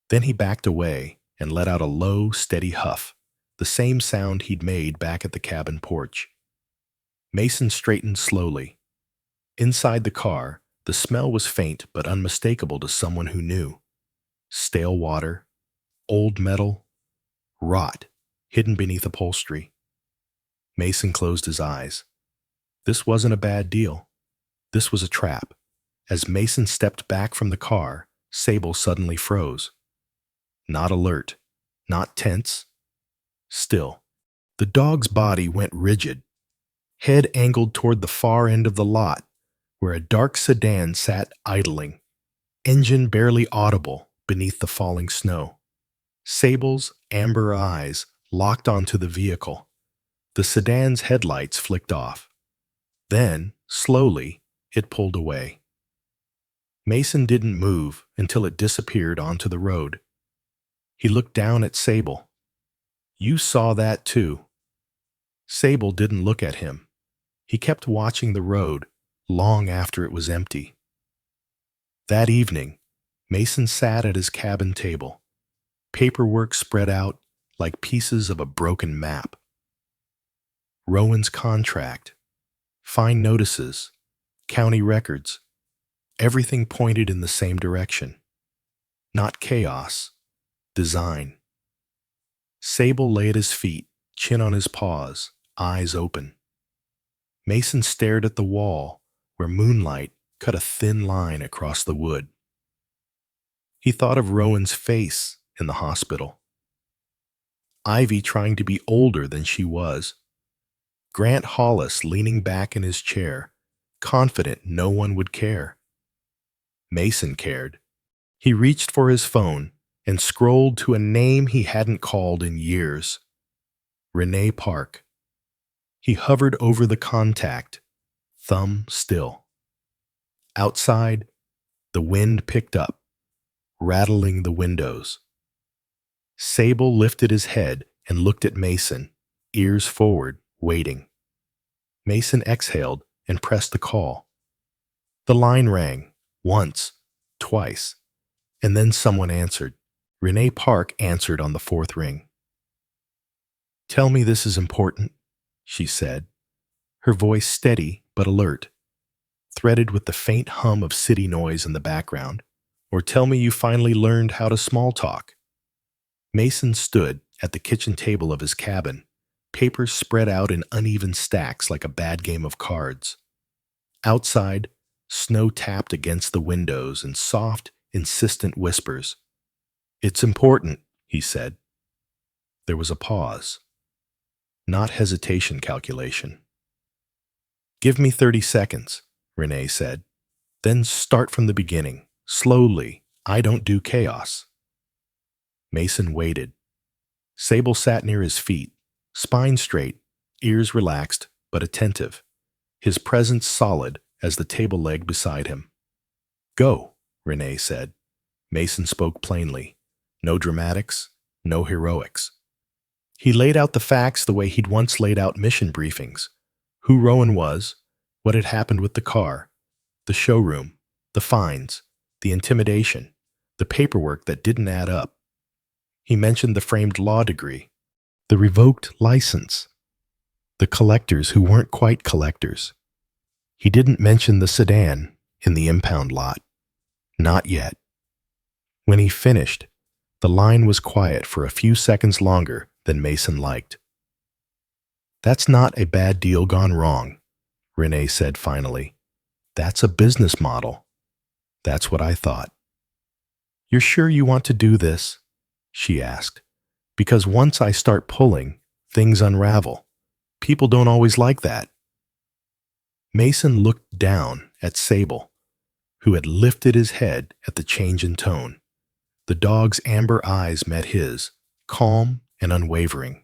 S1: Then he backed away and let out a low, steady huff, the same sound he'd made back at the cabin porch. Mason straightened slowly. Inside the car, the smell was faint but unmistakable to someone who knew. Stale water, old metal, rot, hidden beneath upholstery. Mason closed his eyes. This wasn't a bad deal. This was a trap. As Mason stepped back from the car, Sable suddenly froze. Not alert, not tense. Still. The dog's body went rigid, head angled toward the far end of the lot, where a dark sedan sat idling, engine barely audible beneath the falling snow. Sable's amber eyes locked onto the vehicle. The sedan's headlights flicked off. Then, slowly, it pulled away. Mason didn't move until it disappeared onto the road. He looked down at Sable. You saw that too. Sable didn't look at him. He kept watching the road long after it was empty. That evening, Mason sat at his cabin table, paperwork spread out like pieces of a broken map. Rowan's contract, fine notices, county records, everything pointed in the same direction. Not chaos, design. Sable lay at his feet, chin on his paws, eyes open. Mason stared at the wall where moonlight cut a thin line across the wood. He thought of Rowan's face in the hospital. Ivy trying to be older than she was. Grant Hollis leaning back in his chair, confident no one would care. Mason cared. He reached for his phone and scrolled to a name he hadn't called in years. Renee Park. He hovered over the contact, thumb still. Outside, the wind picked up, rattling the windows. Sable lifted his head and looked at Mason, ears forward, waiting. Mason exhaled and pressed the call. The line rang, once, twice, and then someone answered. Renee Park answered on the fourth ring. Tell me this is important, she said, her voice steady but alert, threaded with the faint hum of city noise in the background. Or tell me you finally learned how to small talk. Mason stood at the kitchen table of his cabin, papers spread out in uneven stacks like a bad game of cards. Outside, snow tapped against the windows in soft, insistent whispers. It's important, he said. There was a pause. Not hesitation calculation. Give me 30 seconds, Renee said. Then start from the beginning, slowly. I don't do chaos. Mason waited. Sable sat near his feet, spine straight, ears relaxed but attentive, his presence solid as the table leg beside him. Go, Renee said. Mason spoke plainly. No dramatics, no heroics. He laid out the facts the way he'd once laid out mission briefings. Who Rowan was, what had happened with the car, the showroom, the fines, the intimidation, the paperwork that didn't add up. He mentioned the framed law degree, the revoked license, the collectors who weren't quite collectors. He didn't mention the sedan in the impound lot. Not yet. When he finished, the line was quiet for a few seconds longer than Mason liked. That's not a bad deal gone wrong, Renee said finally. That's a business model. That's what I thought. You're sure you want to do this? She asked. Because once I start pulling, things unravel. People don't always like that. Mason looked down at Sable, who had lifted his head at the change in tone. The dog's amber eyes met his, calm and unwavering.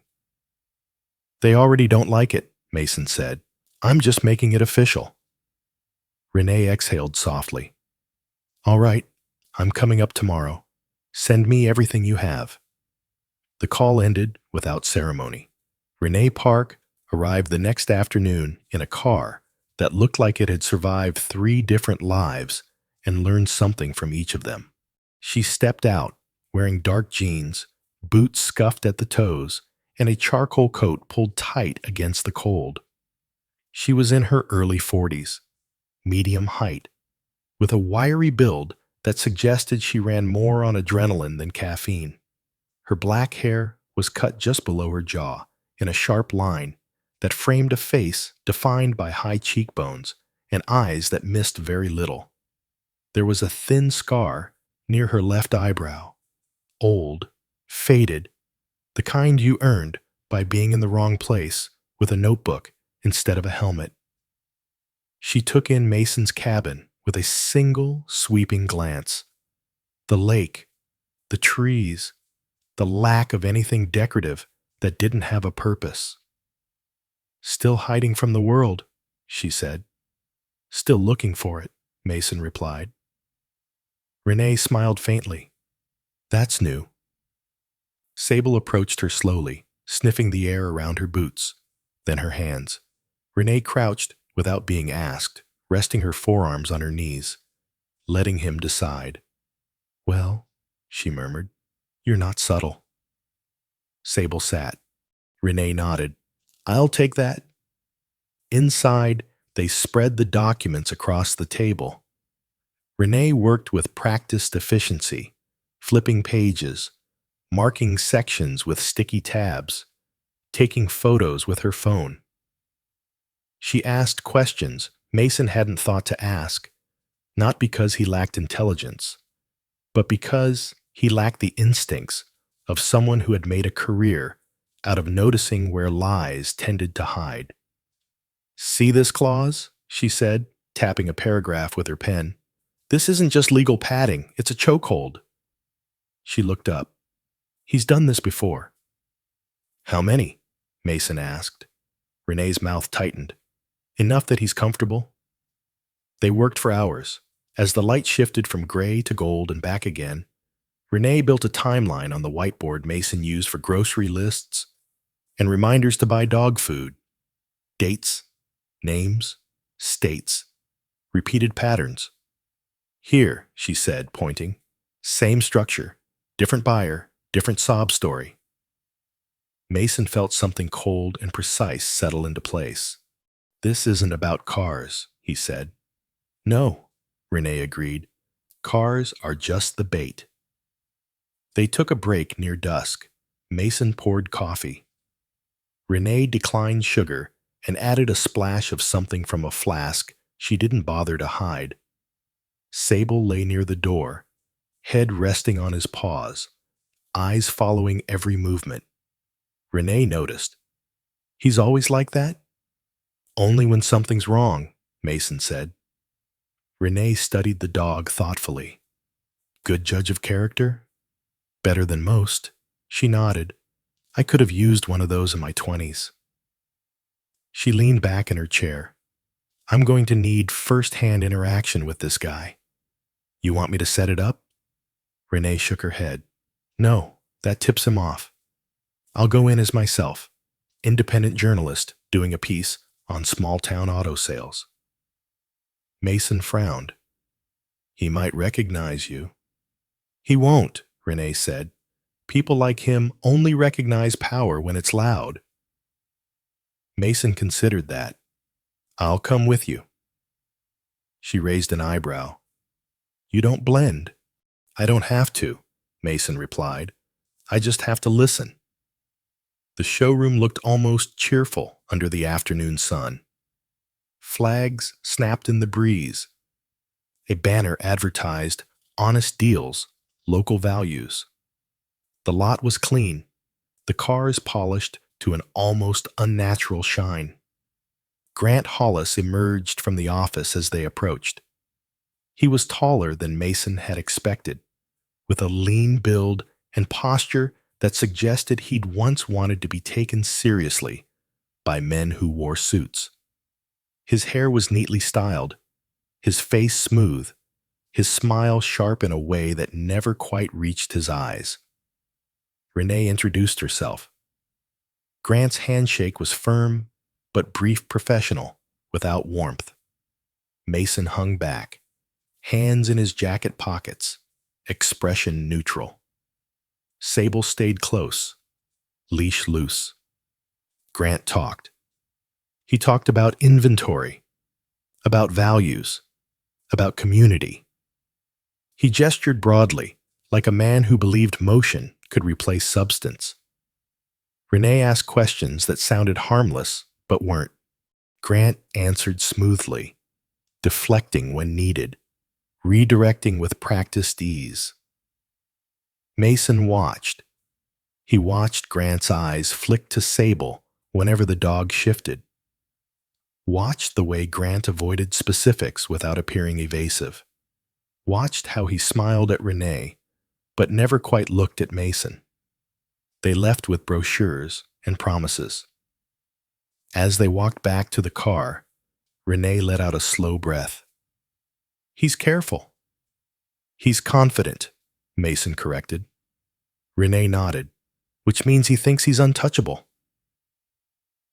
S1: They already don't like it, Mason said. I'm just making it official. Renee exhaled softly. All right, I'm coming up tomorrow. Send me everything you have. The call ended without ceremony. Renee Park arrived the next afternoon in a car that looked like it had survived 3 different lives and learned something from each of them. She stepped out, wearing dark jeans, boots scuffed at the toes, and a charcoal coat pulled tight against the cold. She was in her early 40s, medium height, with a wiry build that suggested she ran more on adrenaline than caffeine. Her black hair was cut just below her jaw in a sharp line that framed a face defined by high cheekbones and eyes that missed very little. There was a thin scar near her left eyebrow, old, faded, the kind you earned by being in the wrong place with a notebook instead of a helmet. She took in Mason's cabin with a single sweeping glance. The lake, the trees, the lack of anything decorative that didn't have a purpose. Still hiding from the world, she said. Still looking for it, Mason replied. Renee smiled faintly. That's new. Sable approached her slowly, sniffing the air around her boots, then her hands. Renee crouched without being asked, resting her forearms on her knees, letting him decide. Well, she murmured, you're not subtle. Sable sat. Renee nodded. I'll take that. Inside, they spread the documents across the table. Renee worked with practiced efficiency, flipping pages, marking sections with sticky tabs, taking photos with her phone. She asked questions Mason hadn't thought to ask, not because he lacked intelligence, but because he lacked the instincts of someone who had made a career out of noticing where lies tended to hide. See this clause? She said, tapping a paragraph with her pen. This isn't just legal padding, it's a chokehold. She looked up. He's done this before. How many? Mason asked. Renee's mouth tightened. Enough that he's comfortable. They worked for hours. As the light shifted from gray to gold and back again, Renee built a timeline on the whiteboard Mason used for grocery lists and reminders to buy dog food. Dates, names, states, repeated patterns. Here, she said, pointing. Same structure, different buyer, different sob story. Mason felt something cold and precise settle into place. This isn't about cars, he said. No, Renee agreed. Cars are just the bait. They took a break near dusk. Mason poured coffee. Renee declined sugar and added a splash of something from a flask she didn't bother to hide. Sable lay near the door, head resting on his paws, eyes following every movement. Renee noticed. He's always like that? Only when something's wrong, Mason said. Renee studied the dog thoughtfully. Good judge of character? Better than most. She nodded. I could have used one of those in my 20s. She leaned back in her chair. I'm going to need first-hand interaction with this guy. You want me to set it up? Renee shook her head. No, that tips him off. I'll go in as myself, independent journalist doing a piece on small-town auto sales. Mason frowned. He might recognize you. He won't, Renee said. People like him only recognize power when it's loud. Mason considered that. I'll come with you. She raised an eyebrow. You don't blend. I don't have to, Mason replied. I just have to listen. The showroom looked almost cheerful under the afternoon sun. Flags snapped in the breeze. A banner advertised honest deals, local values. The lot was clean, the cars polished to an almost unnatural shine. Grant Hollis emerged from the office as they approached. He was taller than Mason had expected, with a lean build and posture that suggested he'd once wanted to be taken seriously by men who wore suits. His hair was neatly styled, his face smooth, his smile sharp in a way that never quite reached his eyes. Renee introduced herself. Grant's handshake was firm, but brief professional, without warmth. Mason hung back, hands in his jacket pockets, expression neutral. Sable stayed close, leash loose. Grant talked. He talked about inventory, about values, about community. He gestured broadly, like a man who believed motion could replace substance. Renee asked questions that sounded harmless, but weren't. Grant answered smoothly, deflecting when needed, redirecting with practiced ease. Mason watched. He watched Grant's eyes flick to Sable whenever the dog shifted. Watched the way Grant avoided specifics without appearing evasive. Watched how he smiled at Renee, but never quite looked at Mason. They left with brochures and promises. As they walked back to the car, Renee let out a slow breath. He's careful. He's confident, Mason corrected. Renee nodded, which means he thinks he's untouchable.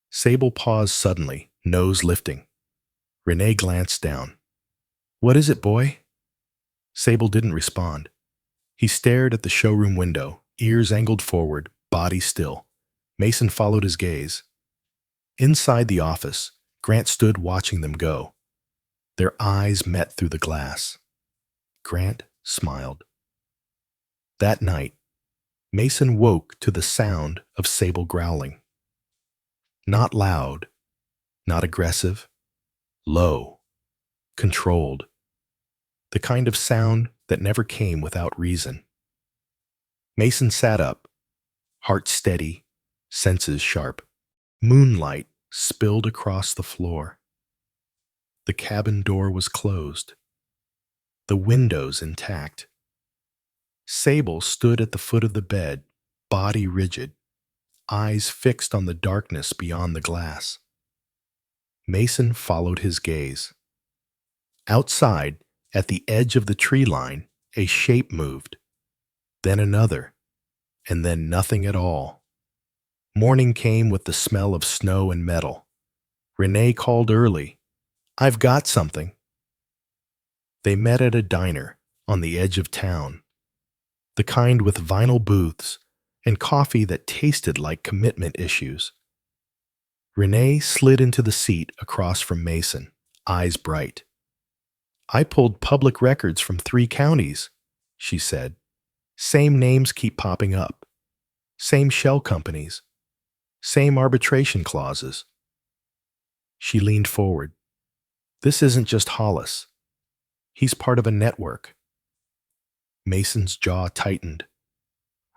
S1: Sable paused suddenly, nose lifting. Renee glanced down. What is it, boy? Sable didn't respond. He stared at the showroom window, ears angled forward, body still. Mason followed his gaze. Inside the office, Grant stood watching them go. Their eyes met through the glass. Grant smiled. That night, Mason woke to the sound of Sable growling. Not loud, not aggressive, low, controlled. The kind of sound that never came without reason. Mason sat up, heart steady, senses sharp. Moonlight spilled across the floor. The cabin door was closed, the windows intact. Sable stood at the foot of the bed, body rigid, eyes fixed on the darkness beyond the glass. Mason followed his gaze. Outside, at the edge of the tree line, a shape moved, then another, and then nothing at all. Morning came with the smell of snow and metal. Renee called early. I've got something. They met at a diner on the edge of town, the kind with vinyl booths and coffee that tasted like commitment issues. Renee slid into the seat across from Mason, eyes bright. I pulled public records from 3 counties, she said. Same names keep popping up. Same shell companies. Same arbitration clauses. She leaned forward. This isn't just Hollis. He's part of a network. Mason's jaw tightened.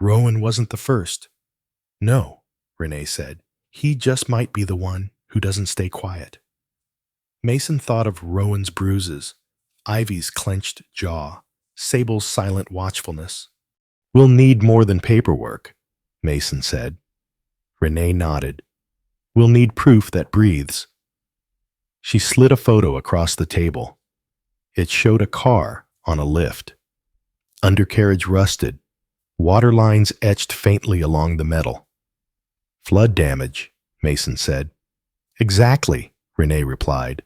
S1: Rowan wasn't the first. No, Renee said. He just might be the one who doesn't stay quiet. Mason thought of Rowan's bruises, Ivy's clenched jaw, Sable's silent watchfulness. We'll need more than paperwork, Mason said. Renee nodded. We'll need proof that breathes. She slid a photo across the table. It showed a car on a lift. Undercarriage rusted, water lines etched faintly along the metal. Flood damage, Mason said. Exactly, Renee replied,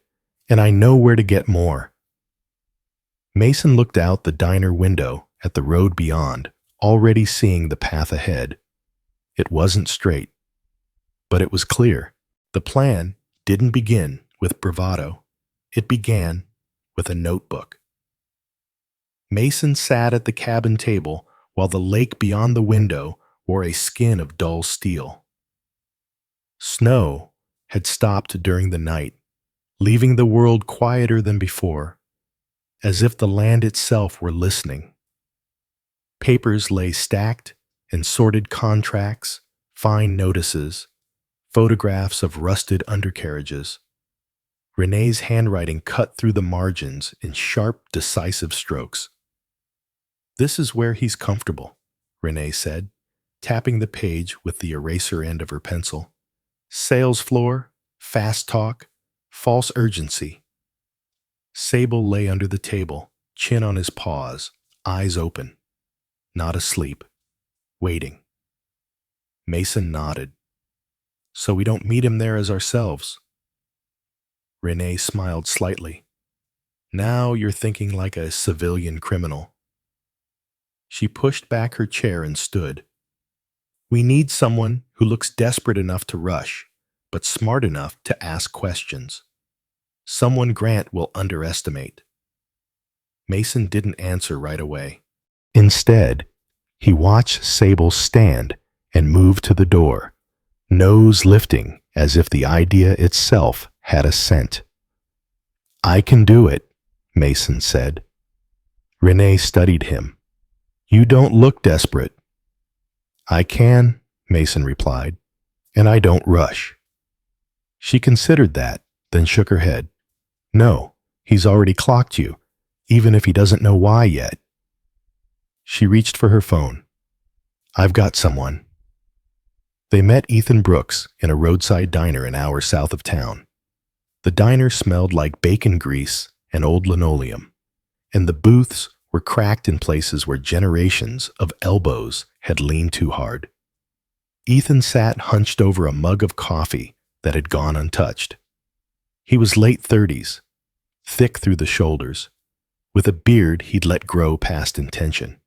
S1: and I know where to get more. Mason looked out the diner window at the road beyond, already seeing the path ahead. It wasn't straight, but it was clear. The plan didn't begin with bravado. It began with a notebook. Mason sat at the cabin table while the lake beyond the window wore a skin of dull steel. Snow had stopped during the night, leaving the world quieter than before, as if the land itself were listening. Papers lay stacked and sorted contracts, fine notices, photographs of rusted undercarriages. Renee's handwriting cut through the margins in sharp, decisive strokes. This is where he's comfortable, Renee said, tapping the page with the eraser end of her pencil. Sales floor, fast talk, false urgency. Sable lay under the table, chin on his paws, eyes open. Not asleep. Waiting. Mason nodded. So we don't meet him there as ourselves. Renee smiled slightly. Now you're thinking like a civilian criminal. She pushed back her chair and stood. We need someone who looks desperate enough to rush, but smart enough to ask questions. Someone Grant will underestimate. Mason didn't answer right away. Instead, he watched Sable stand and move to the door, nose lifting as if the idea itself had a scent. I can do it, Mason said. Renee studied him. You don't look desperate. I can, Mason replied, and I don't rush. She considered that, then shook her head. No, he's already clocked you, even if he doesn't know why yet. She reached for her phone. I've got someone. They met Ethan Brooks in a roadside diner an hour south of town. The diner smelled like bacon grease and old linoleum, and the booths were cracked in places where generations of elbows had leaned too hard. Ethan sat hunched over a mug of coffee that had gone untouched. He was late 30s, thick through the shoulders, with a beard he'd let grow past intention.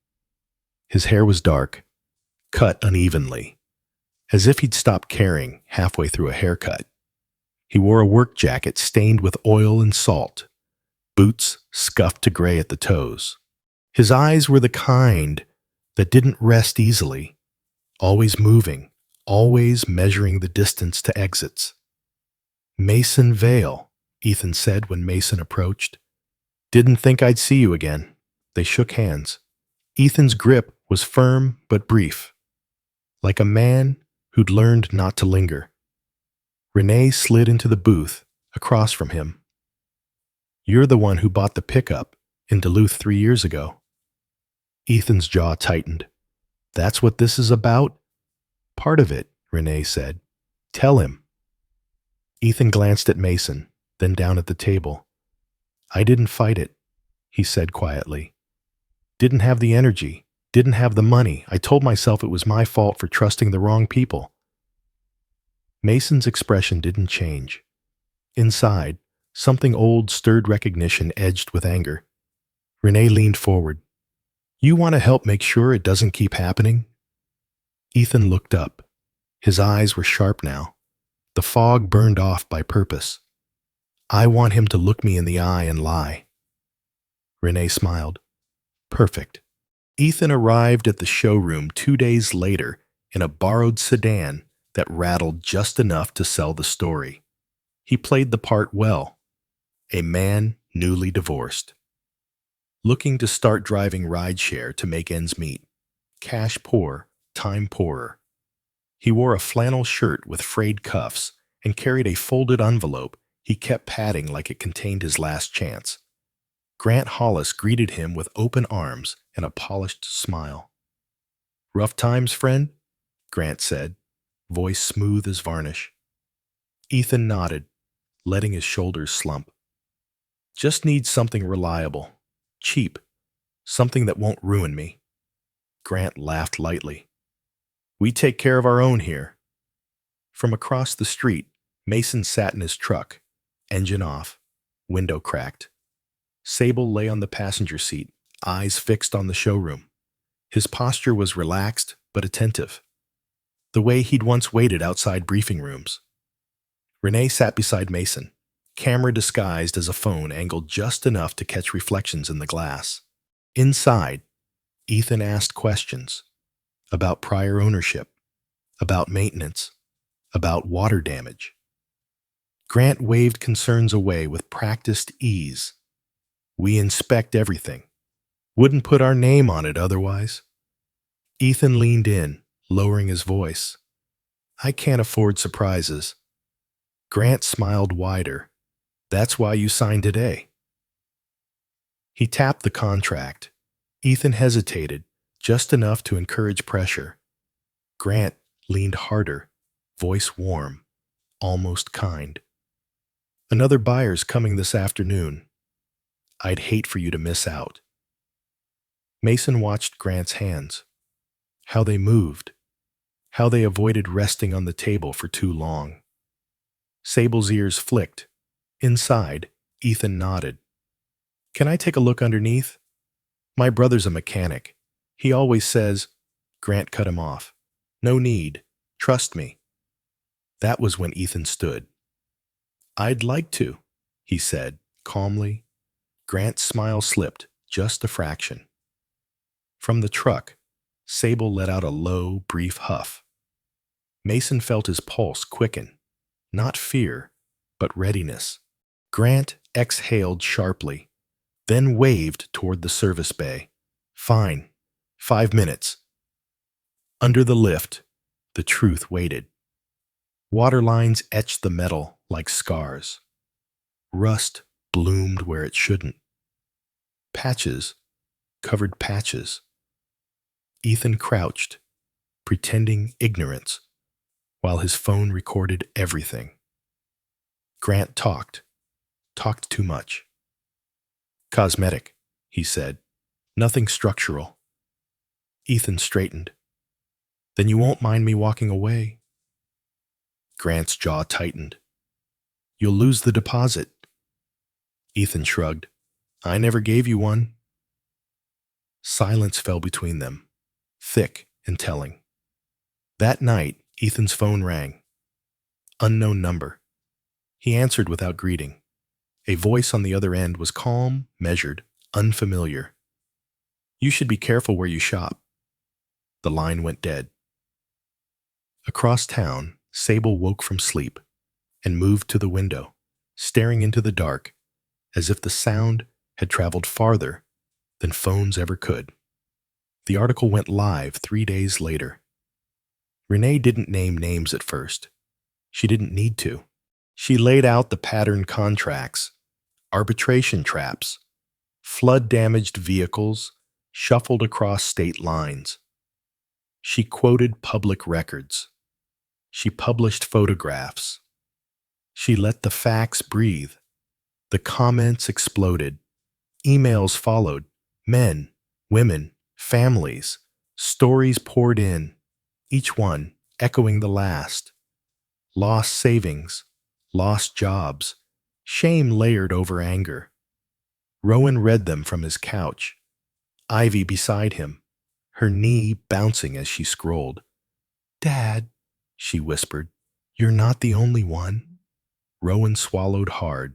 S1: His hair was dark, cut unevenly, as if he'd stopped caring halfway through a haircut. He wore a work jacket stained with oil and salt, boots scuffed to gray at the toes. His eyes were the kind that didn't rest easily, always moving, always measuring the distance to exits. "Mason Vale," Ethan said when Mason approached. "Didn't think I'd see you again." They shook hands. Ethan's grip was firm but brief, like a man who'd learned not to linger. Renee slid into the booth across from him. "You're the one who bought the pickup in Duluth 3 years ago." Ethan's jaw tightened. "That's what this is about?" "Part of it," Renee said. "Tell him." Ethan glanced at Mason, then down at the table. "I didn't fight it," he said quietly. "Didn't have the energy, didn't have the money. I told myself it was my fault for trusting the wrong people." Mason's expression didn't change. Inside, something old stirred recognition edged with anger. Renee leaned forward. "You want to help make sure it doesn't keep happening?" Ethan looked up. His eyes were sharp now, the fog burned off by purpose. "I want him to look me in the eye and lie." Renee smiled. "Perfect." Ethan arrived at the showroom 2 days later in a borrowed sedan that rattled just enough to sell the story. He played the part well. A man newly divorced, looking to start driving rideshare to make ends meet. Cash poor, time poorer. He wore a flannel shirt with frayed cuffs and carried a folded envelope he kept patting like it contained his last chance. Grant Hollis greeted him with open arms and a polished smile. "Rough times, friend?" Grant said, voice smooth as varnish. Ethan nodded, letting his shoulders slump. "Just need something reliable, cheap, something that won't ruin me." Grant laughed lightly. "We take care of our own here." From across the street, Mason sat in his truck, engine off, window cracked. Sable lay on the passenger seat, eyes fixed on the showroom. His posture was relaxed but attentive, the way he'd once waited outside briefing rooms. Renee sat beside Mason, camera disguised as a phone angled just enough to catch reflections in the glass. Inside, Ethan asked questions about prior ownership, about maintenance, about water damage. Grant waved concerns away with practiced ease. "We inspect everything. Wouldn't put our name on it otherwise." Ethan leaned in, lowering his voice. "I can't afford surprises." Grant smiled wider. "That's why you signed today." He tapped the contract. Ethan hesitated, just enough to encourage pressure. Grant leaned harder, voice warm, almost kind. "Another buyer's coming this afternoon. I'd hate for you to miss out." Mason watched Grant's hands, how they moved, how they avoided resting on the table for too long. Sable's ears flicked. Inside, Ethan nodded. "Can I take a look underneath? My brother's a mechanic. He always says—" Grant cut him off. "No need. Trust me." That was when Ethan stood. "I'd like to," he said, calmly. Grant's smile slipped, just a fraction. From the truck, Sable let out a low, brief huff. Mason felt his pulse quicken, not fear, but readiness. Grant exhaled sharply, then waved toward the service bay. "Fine. 5 minutes." Under the lift, the truth waited. Water lines etched the metal like scars. Rust bloomed where it shouldn't. Patches covered patches. Ethan crouched, pretending ignorance, while his phone recorded everything. Grant talked too much. "Cosmetic," he said, Nothing structural. Ethan straightened. Then you won't mind me walking away? Grant's jaw tightened. You'll lose the deposit. Ethan shrugged. I never gave you one. Silence fell between them, thick and telling. That night, Ethan's phone rang. Unknown number. He answered without greeting. A voice on the other end was calm, measured, unfamiliar. You should be careful where you shop. The line went dead. Across town, Sable woke from sleep and moved to the window, staring into the dark, as if the sound had traveled farther than phones ever could. The article went live 3 days later. Renee didn't name names at first. She didn't need to. She laid out the pattern contracts, arbitration traps, flood-damaged vehicles shuffled across state lines. She quoted public records. She published photographs. She let the facts breathe. The comments exploded. Emails followed. Men, women, families. Stories poured in, each one echoing the last. Lost savings, lost jobs, shame layered over anger. Rowan read them from his couch, Ivy beside him, her knee bouncing as she scrolled. Dad, she whispered, you're not the only one. Rowan swallowed hard.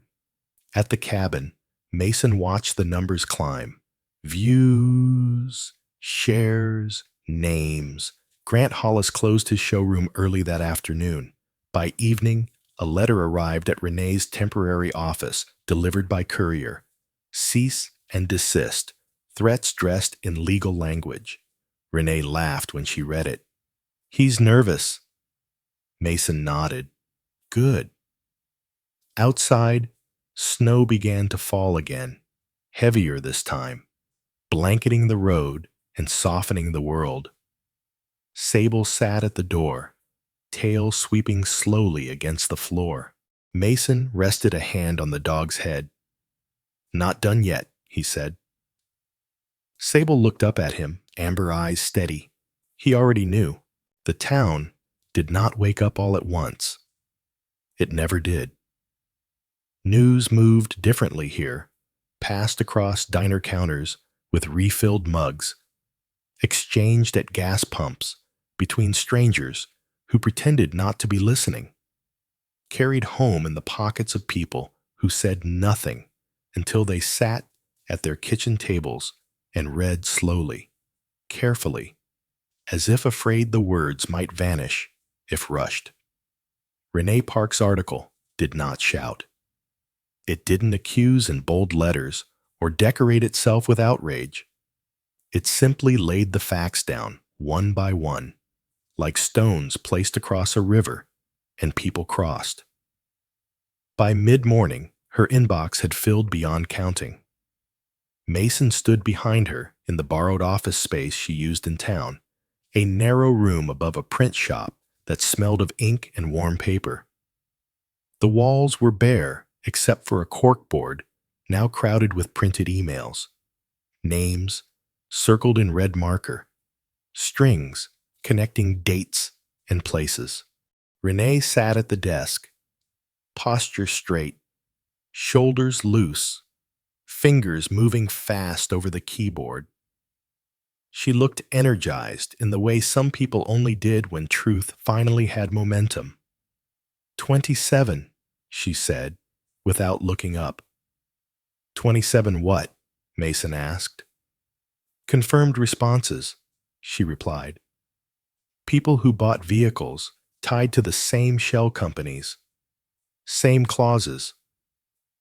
S1: At the cabin, Mason watched the numbers climb. Views, shares, names. Grant Hollis closed his showroom early that afternoon. By evening, a letter arrived at Renee's temporary office, delivered by courier. Cease and desist. Threats dressed in legal language. Renee laughed when she read it. He's nervous. Mason nodded. Good. Outside, snow began to fall again, heavier this time, blanketing the road and softening the world. Sable sat at the door, tail sweeping slowly against the floor. Mason rested a hand on the dog's head. Not done yet, he said. Sable looked up at him, amber eyes steady. He already knew. The town did not wake up all at once. It never did. News moved differently here, passed across diner counters with refilled mugs, exchanged at gas pumps between strangers who pretended not to be listening, carried home in the pockets of people who said nothing until they sat at their kitchen tables and read slowly, carefully, as if afraid the words might vanish if rushed. Renee Park's article did not shout. It didn't accuse in bold letters or decorate itself with outrage. It simply laid the facts down, one by one, like stones placed across a river, and people crossed. By mid-morning, her inbox had filled beyond counting. Mason stood behind her in the borrowed office space she used in town, a narrow room above a print shop that smelled of ink and warm paper. The walls were bare except for a corkboard now crowded with printed emails, names circled in red marker, strings connecting dates and places. Renee sat at the desk, posture straight, shoulders loose, fingers moving fast over the keyboard. She looked energized in the way some people only did when truth finally had momentum. 27, she said, without looking up. 27 what? Mason asked. Confirmed responses, she replied. People who bought vehicles tied to the same shell companies, same clauses,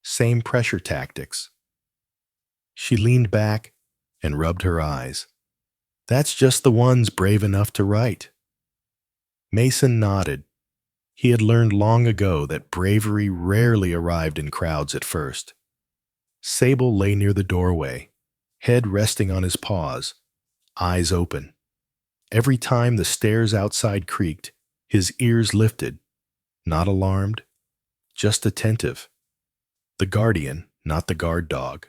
S1: same pressure tactics. She leaned back and rubbed her eyes. That's just the ones brave enough to write. Mason nodded. He had learned long ago that bravery rarely arrived in crowds at first. Sable lay near the doorway, head resting on his paws, eyes open. Every time the stairs outside creaked, his ears lifted, not alarmed, just attentive. The guardian, not the guard dog.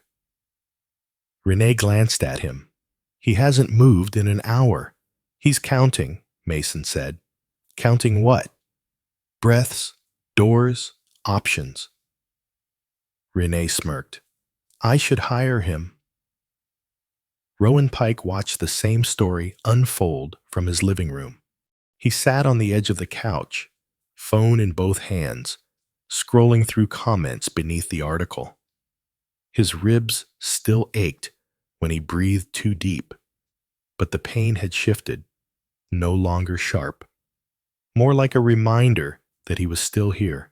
S1: Renee glanced at him. He hasn't moved in an hour. He's counting, Mason said. Counting what? Breaths, doors, options. Renee smirked. I should hire him. Rowan Pike watched the same story unfold from his living room. He sat on the edge of the couch, phone in both hands, scrolling through comments beneath the article. His ribs still ached when he breathed too deep, but the pain had shifted, no longer sharp, more like a reminder that he was still here.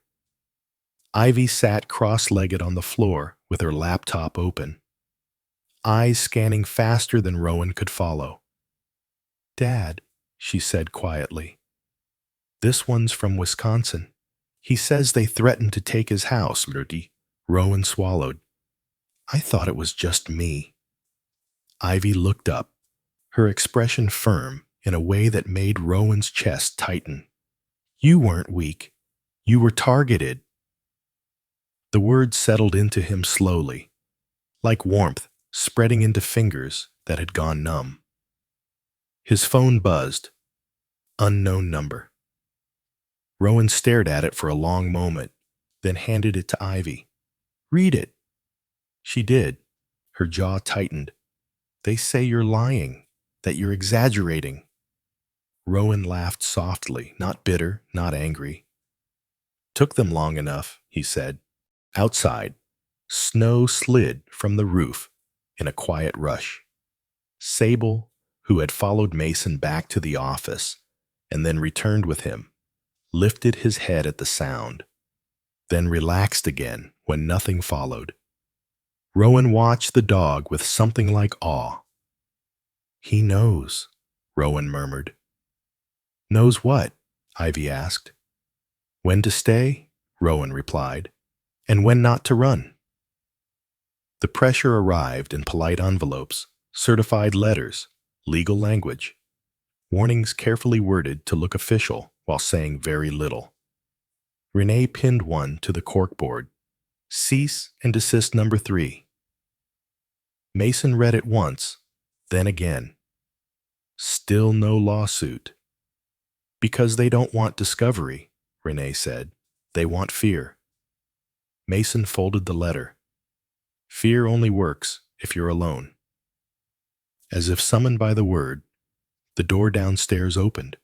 S1: Ivy sat cross-legged on the floor with her laptop open, eyes scanning faster than Rowan could follow. Dad, she said quietly. This one's from Wisconsin. He says they threatened to take his house, Murty. Rowan swallowed. I thought it was just me. Ivy looked up, her expression firm in a way that made Rowan's chest tighten. You weren't weak. You were targeted. The words settled into him slowly, like warmth spreading into fingers that had gone numb. His phone buzzed. Unknown number. Rowan stared at it for a long moment, then handed it to Ivy. Read it. She did. Her jaw tightened. They say you're lying, that you're exaggerating. Rowan laughed softly, not bitter, not angry. Took them long enough, he said. Outside, snow slid from the roof in a quiet rush. Sable, who had followed Mason back to the office and then returned with him, lifted his head at the sound, then relaxed again when nothing followed. Rowan watched the dog with something like awe. He knows, Rowan murmured. Knows what? Ivy asked. When to stay? Rowan replied. And when not to run. The pressure arrived in polite envelopes, certified letters, legal language, warnings carefully worded to look official while saying very little. Renee pinned one to the corkboard. Cease and desist number 3. Mason read it once, then again. Still no lawsuit. Because they don't want discovery, Renee said. They want fear. Mason folded the letter. Fear only works if you're alone. As if summoned by the word, the door downstairs opened.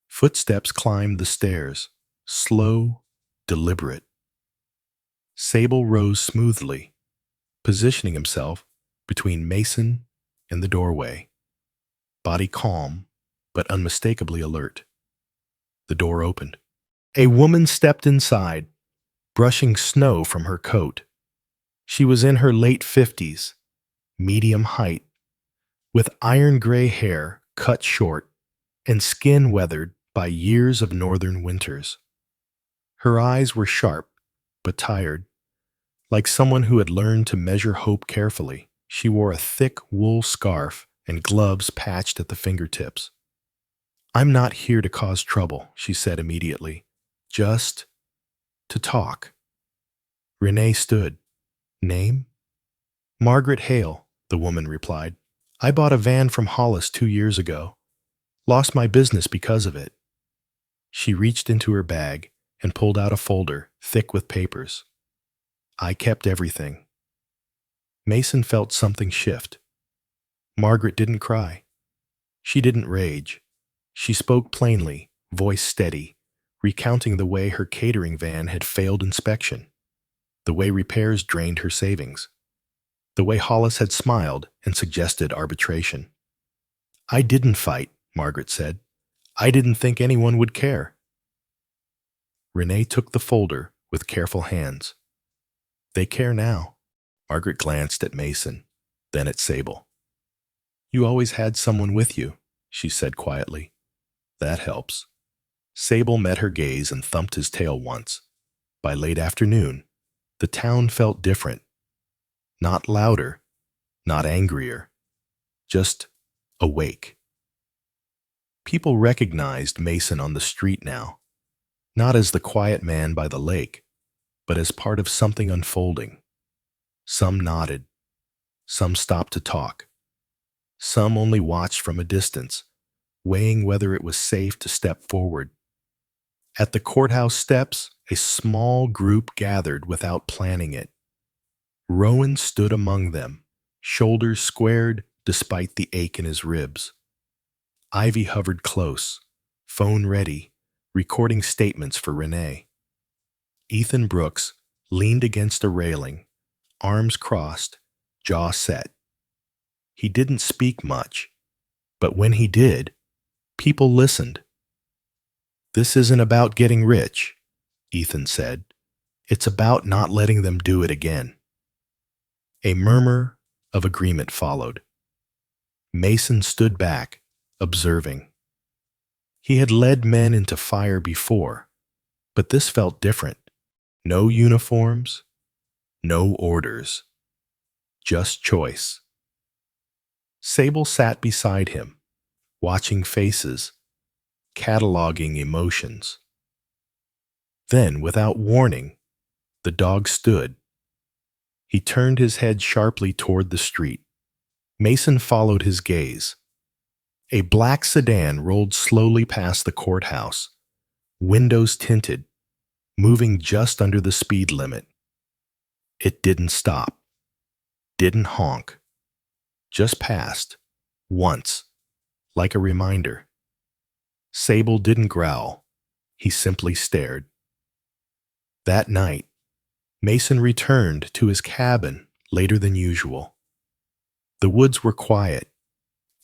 S1: Footsteps climbed the stairs, slow, deliberate. Sable rose smoothly, positioning himself between Mason and the doorway. Body calm, but unmistakably alert. The door opened. A woman stepped inside, brushing snow from her coat. She was in her late 50s, medium height, with iron gray hair cut short and skin weathered by years of northern winters. Her eyes were sharp, but tired, like someone who had learned to measure hope carefully. She wore a thick wool scarf and gloves patched at the fingertips. I'm not here to cause trouble, she said immediately. Just to talk. Renee stood. Name? Margaret Hale, the woman replied. I bought a van from Hollis 2 years ago. Lost my business because of it. She reached into her bag and pulled out a folder thick with papers. I kept everything. Mason felt something shift. Margaret didn't cry. She didn't rage. She spoke plainly, voice steady, recounting the way her catering van had failed inspection, the way repairs drained her savings, the way Hollis had smiled and suggested arbitration. I didn't fight, Margaret said. I didn't think anyone would care. Renee took the folder with careful hands. They care now. Margaret glanced at Mason, then at Sable. You always had someone with you, she said quietly. That helps. Sable met her gaze and thumped his tail once. By late afternoon, the town felt different. Not louder, not angrier, just awake. People recognized Mason on the street now, not as the quiet man by the lake, but as part of something unfolding. Some nodded. Some stopped to talk. Some only watched from a distance, weighing whether it was safe to step forward. At the courthouse steps, a small group gathered without planning it. Rowan stood among them, shoulders squared despite the ache in his ribs. Ivy hovered close, phone ready, recording statements for Renee. Ethan Brooks leaned against a railing, arms crossed, jaw set. He didn't speak much, but when he did, people listened. "This isn't about getting rich," Ethan said. "It's about not letting them do it again." A murmur of agreement followed. Mason stood back, observing. He had led men into fire before, but this felt different. No uniforms, no orders, just choice. Sable sat beside him, watching faces, cataloging emotions. Then, without warning, the dog stood. He turned his head sharply toward the street. Mason followed his gaze. A black sedan rolled slowly past the courthouse, windows tinted, moving just under the speed limit. It didn't stop, didn't honk, just passed, once, like a reminder. Sable didn't growl, he simply stared. That night, Mason returned to his cabin later than usual. The woods were quiet,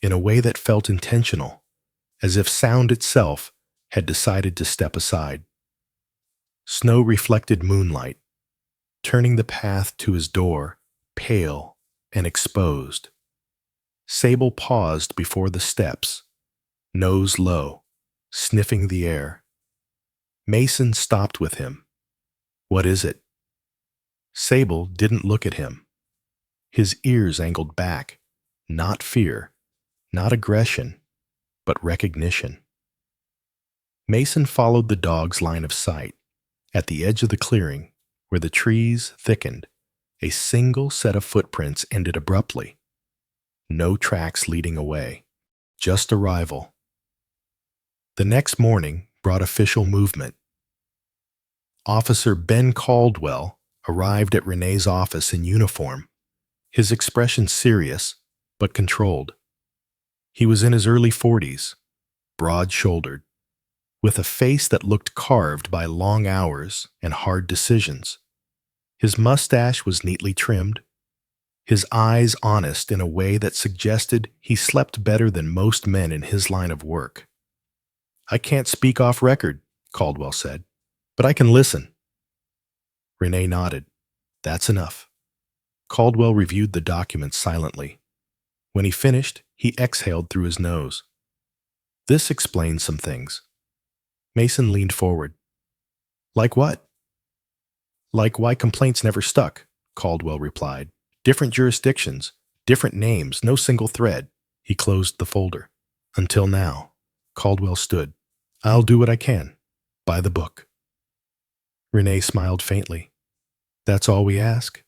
S1: in a way that felt intentional, as if sound itself had decided to step aside. Snow reflected moonlight, turning the path to his door pale and exposed. Sable paused before the steps, nose low, sniffing the air. Mason stopped with him. "What is it?" Sable didn't look at him. His ears angled back, not fear, not aggression, but recognition. Mason followed the dog's line of sight. At the edge of the clearing, where the trees thickened, a single set of footprints ended abruptly. No tracks leading away, just arrival. The next morning brought official movement. Officer Ben Caldwell arrived at Renee's office in uniform, his expression serious but controlled. He was in his early 40s, broad-shouldered, with a face that looked carved by long hours and hard decisions. His mustache was neatly trimmed, his eyes honest in a way that suggested he slept better than most men in his line of work. "I can't speak off record," Caldwell said, "but I can listen." Renee nodded. "That's enough." Caldwell reviewed the documents silently. When he finished, he exhaled through his nose. "This explains some things." Mason leaned forward. "Like what?" "Like why complaints never stuck," Caldwell replied. "Different jurisdictions, different names, no single thread." He closed the folder. "Until now." Caldwell stood. "I'll do what I can. By the book." Renee smiled faintly. "That's all we ask."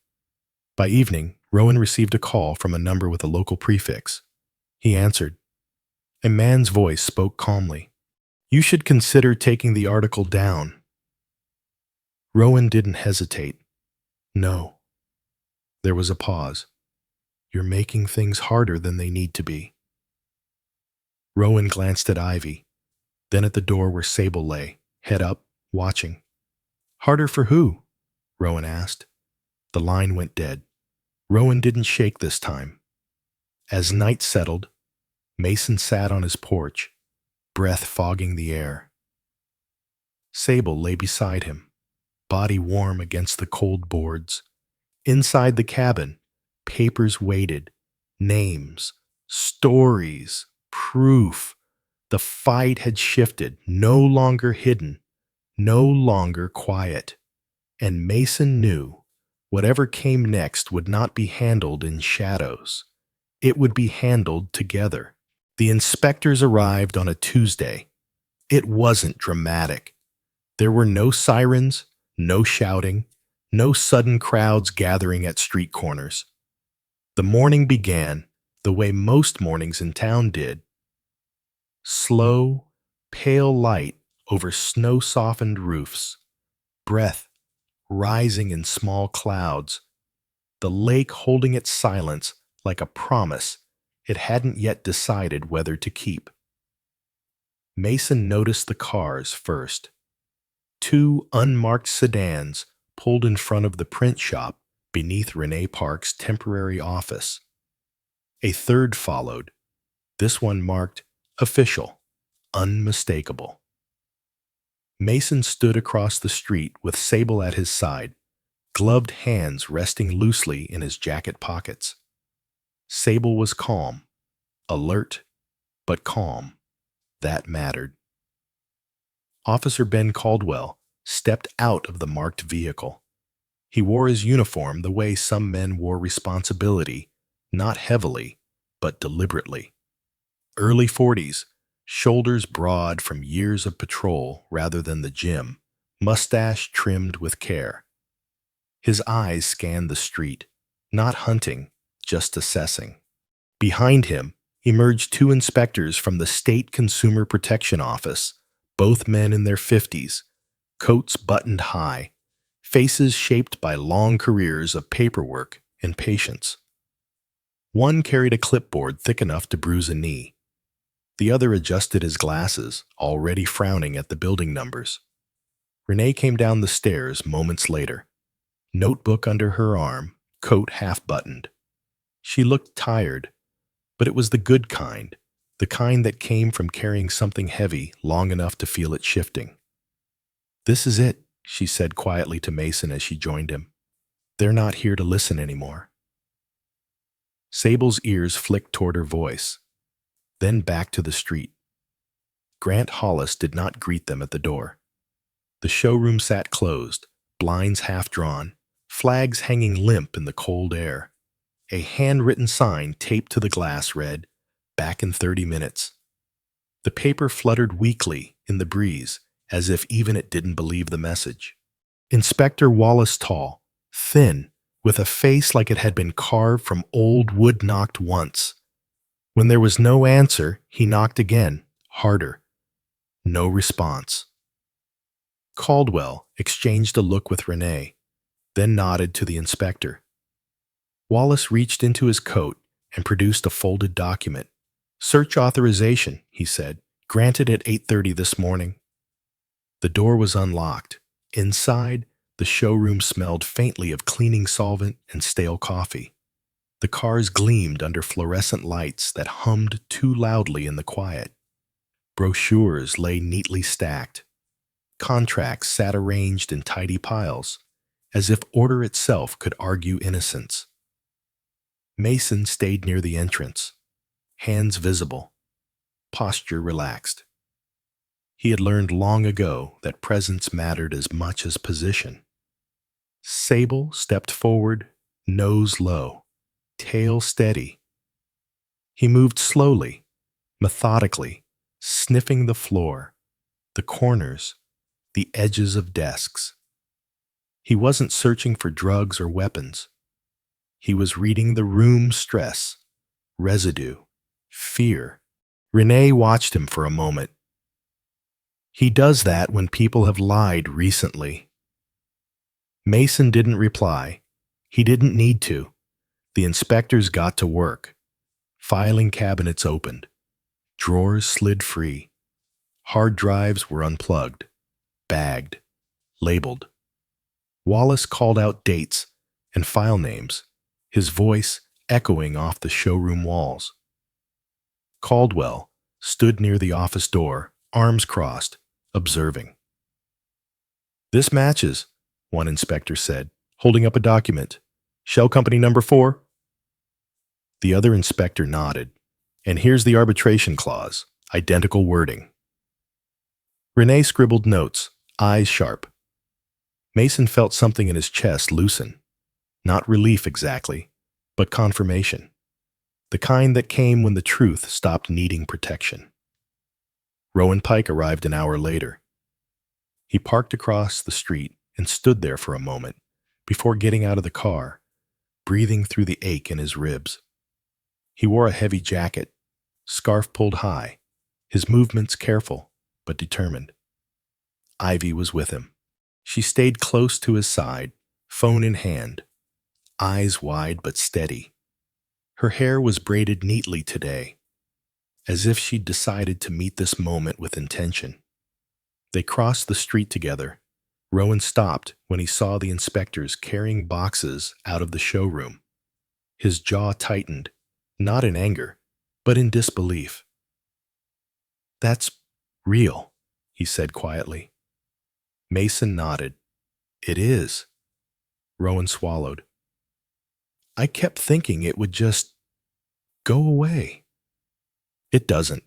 S1: By evening, Rowan received a call from a number with a local prefix. He answered. A man's voice spoke calmly. "You should consider taking the article down." Rowan didn't hesitate. "No." There was a pause. "You're making things harder than they need to be." Rowan glanced at Ivy, then at the door where Sable lay, head up, watching. "Harder for who?" Rowan asked. The line went dead. Rowan didn't shake this time. As night settled, Mason sat on his porch, breath fogging the air. Sable lay beside him, body warm against the cold boards. Inside the cabin, papers waited, names, stories, proof. The fight had shifted, no longer hidden, no longer quiet. And Mason knew whatever came next would not be handled in shadows. It would be handled together. The inspectors arrived on a Tuesday. It wasn't dramatic. There were no sirens, no shouting, no sudden crowds gathering at street corners. The morning began the way most mornings in town did. Slow, pale light over snow-softened roofs, breath rising in small clouds, the lake holding its silence like a promise it hadn't yet decided whether to keep. Mason noticed the cars first. Two unmarked sedans pulled in front of the print shop beneath Renee Park's temporary office. A third followed, this one marked official, unmistakable. Mason stood across the street with Sable at his side, gloved hands resting loosely in his jacket pockets. Sable was calm, alert, but calm. That mattered. Officer Ben Caldwell stepped out of the marked vehicle. He wore his uniform the way some men wore responsibility, not heavily, but deliberately. Early 40s, shoulders broad from years of patrol rather than the gym, mustache trimmed with care. His eyes scanned the street, not hunting, just assessing. Behind him emerged two inspectors from the State Consumer Protection Office, both men in their 50s, coats buttoned high, faces shaped by long careers of paperwork and patience. One carried a clipboard thick enough to bruise a knee. The other adjusted his glasses, already frowning at the building numbers. Renee came down the stairs moments later, notebook under her arm, coat half-buttoned. She looked tired, but it was the good kind, the kind that came from carrying something heavy long enough to feel it shifting. "This is it," she said quietly to Mason as she joined him. "They're not here to listen anymore." Sable's ears flicked toward her voice, then back to the street. Grant Hollis did not greet them at the door. The showroom sat closed, blinds half drawn, flags hanging limp in the cold air. A handwritten sign taped to the glass read, "Back in 30 minutes." The paper fluttered weakly in the breeze, as if even it didn't believe the message. Inspector Wallace Tall, thin, with a face like it had been carved from old wood, knocked once. When there was no answer, he knocked again, harder. No response. Caldwell exchanged a look with Renee, then nodded to the inspector. Wallace reached into his coat and produced a folded document. "Search authorization," he said, "granted at 8:30 this morning." The door was unlocked. Inside, the showroom smelled faintly of cleaning solvent and stale coffee. The cars gleamed under fluorescent lights that hummed too loudly in the quiet. Brochures lay neatly stacked. Contracts sat arranged in tidy piles, as if order itself could argue innocence. Mason stayed near the entrance, hands visible, posture relaxed. He had learned long ago that presence mattered as much as position. Sable stepped forward, nose low, tail steady. He moved slowly, methodically, sniffing the floor, the corners, the edges of desks. He wasn't searching for drugs or weapons. He was reading the room stress, residue, fear. Renee watched him for a moment. "He does that when people have lied recently." Mason didn't reply. He didn't need to. The inspectors got to work. Filing cabinets opened. Drawers slid free. Hard drives were unplugged, bagged, labeled. Wallace called out dates and file names, his voice echoing off the showroom walls. Caldwell stood near the office door, arms crossed, observing. "This matches," one inspector said, holding up a document. "Shell Company number 4? The other inspector nodded. "And here's the arbitration clause, identical wording." Renee scribbled notes, eyes sharp. Mason felt something in his chest loosen. Not relief exactly, but confirmation. The kind that came when the truth stopped needing protection. Rowan Pike arrived an hour later. He parked across the street and stood there for a moment before getting out of the car, breathing through the ache in his ribs. He wore a heavy jacket, scarf pulled high, his movements careful but determined. Ivy was with him. She stayed close to his side, phone in hand, eyes wide but steady. Her hair was braided neatly today, as if she'd decided to meet this moment with intention. They crossed the street together. Rowan stopped when he saw the inspectors carrying boxes out of the showroom. His jaw tightened, not in anger, but in disbelief. "That's real," he said quietly. Mason nodded. "It is." Rowan swallowed. "I kept thinking it would just go away." "It doesn't,"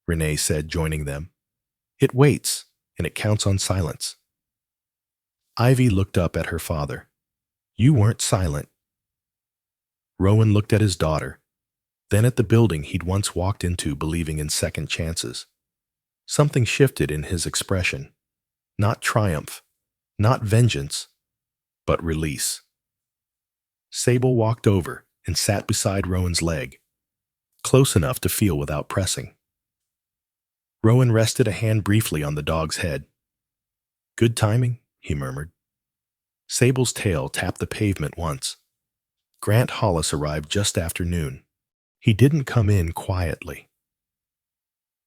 S1: Renee said, joining them. "It waits, and it counts on silence." Ivy looked up at her father. "You weren't silent." Rowan looked at his daughter, then at the building he'd once walked into believing in second chances. Something shifted in his expression. Not triumph, not vengeance, but release. Sable walked over and sat beside Rowan's leg, close enough to feel without pressing. Rowan rested a hand briefly on the dog's head. "Good timing," he murmured. Sable's tail tapped the pavement once. Grant Hollis arrived just after noon. He didn't come in quietly.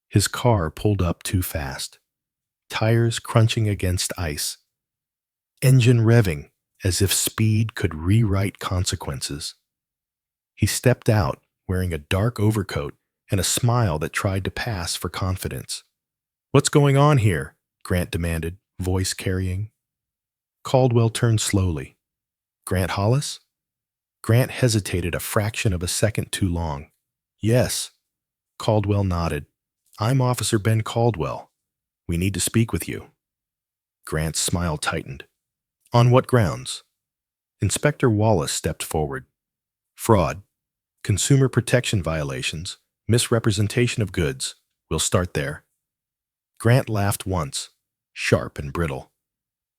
S1: His car pulled up too fast, tires crunching against ice, engine revving as if speed could rewrite consequences. He stepped out wearing a dark overcoat and a smile that tried to pass for confidence. "What's going on here?" Grant demanded, voice carrying. Caldwell turned slowly. "Grant Hollis?" Grant hesitated a fraction of a second too long. "Yes." Caldwell nodded. "I'm Officer Ben Caldwell. We need to speak with you." Grant's smile tightened. "On what grounds?" Inspector Wallace stepped forward. "Fraud, consumer protection violations, misrepresentation of goods. We'll start there." Grant laughed once, sharp and brittle.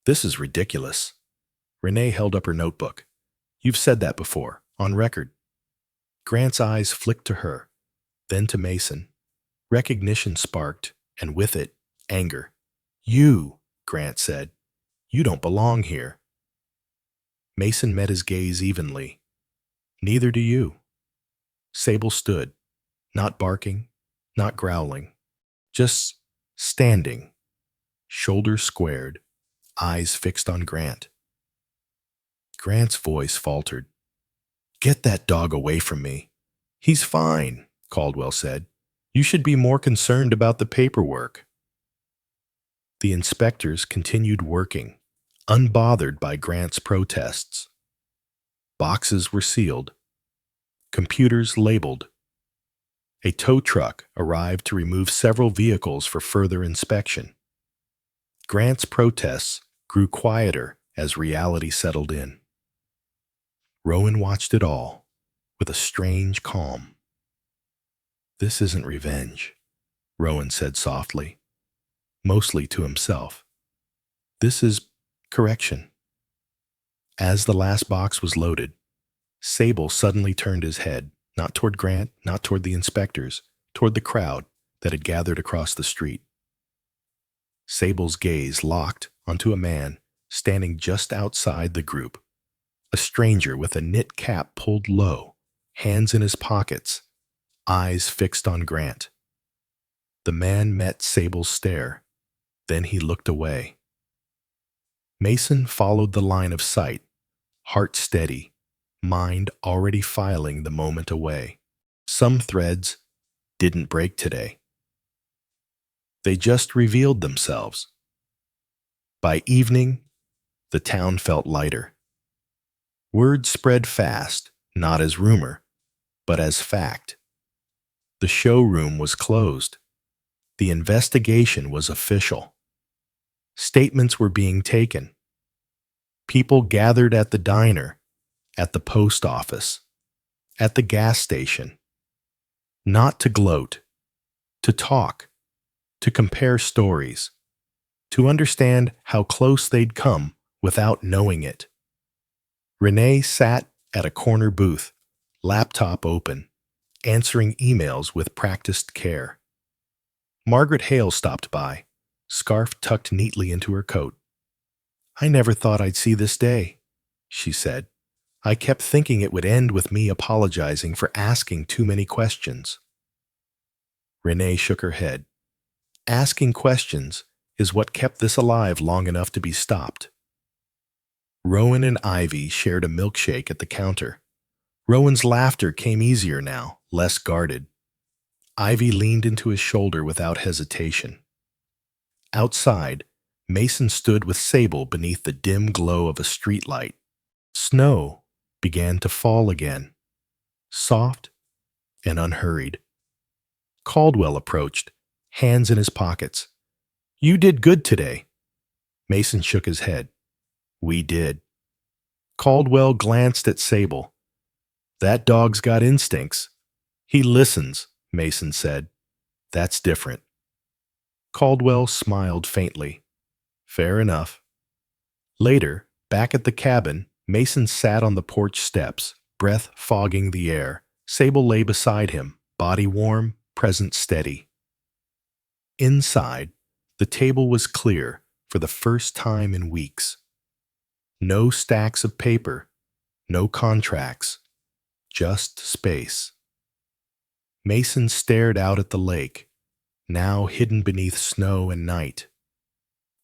S1: "This is ridiculous." Renee held up her notebook. "You've said that before, on record." Grant's eyes flicked to her, then to Mason. Recognition sparked, and with it, anger. "You," Grant said. "You don't belong here." Mason met his gaze evenly. "Neither do you." Sable stood, not barking, not growling, just standing, shoulders squared, eyes fixed on Grant. Grant's voice faltered. "Get that dog away from me." "He's fine," Caldwell said. "You should be more concerned about the paperwork." The inspectors continued working, unbothered by Grant's protests. Boxes were sealed, computers labeled. A tow truck arrived to remove several vehicles for further inspection. Grant's protests grew quieter as reality settled in. Rowan watched it all with a strange calm. "This isn't revenge," Rowan said softly, mostly to himself. "This is correction." As the last box was loaded, Sable suddenly turned his head, not toward Grant, not toward the inspectors, toward the crowd that had gathered across the street. Sable's gaze locked onto a man standing just outside the group, a stranger with a knit cap pulled low, hands in his pockets, eyes fixed on Grant. The man met Sable's stare, then he looked away. Mason followed the line of sight, heart steady, mind already filing the moment away. Some threads didn't break today. They just revealed themselves. By evening, the town felt lighter. Word spread fast, not as rumor, but as fact. The showroom was closed. The investigation was official. Statements were being taken. People gathered at the diner, at the post office, at the gas station. Not to gloat, to talk, to compare stories, to understand how close they'd come without knowing it. Renee sat at a corner booth, laptop open, answering emails with practiced care. Margaret Hale stopped by, scarf tucked neatly into her coat. "I never thought I'd see this day," she said. "I kept thinking it would end with me apologizing for asking too many questions." Renee shook her head. Asking questions is what kept this alive long enough to be stopped. Rowan and Ivy shared a milkshake at the counter. Rowan's laughter came easier now, less guarded. Ivy leaned into his shoulder without hesitation. Outside, Mason stood with Sable beneath the dim glow of a streetlight. Snow began to fall again, soft and unhurried. Caldwell approached, hands in his pockets. "You did good today." Mason shook his head. "We did." Caldwell glanced at Sable. "That dog's got instincts." "He listens," Mason said. "That's different." Caldwell smiled faintly. "Fair enough." Later, back at the cabin, Mason sat on the porch steps, breath fogging the air. Sable lay beside him, body warm, presence steady. Inside, the table was clear for the first time in weeks. No stacks of paper, no contracts, just space. Mason stared out at the lake, now hidden beneath snow and night.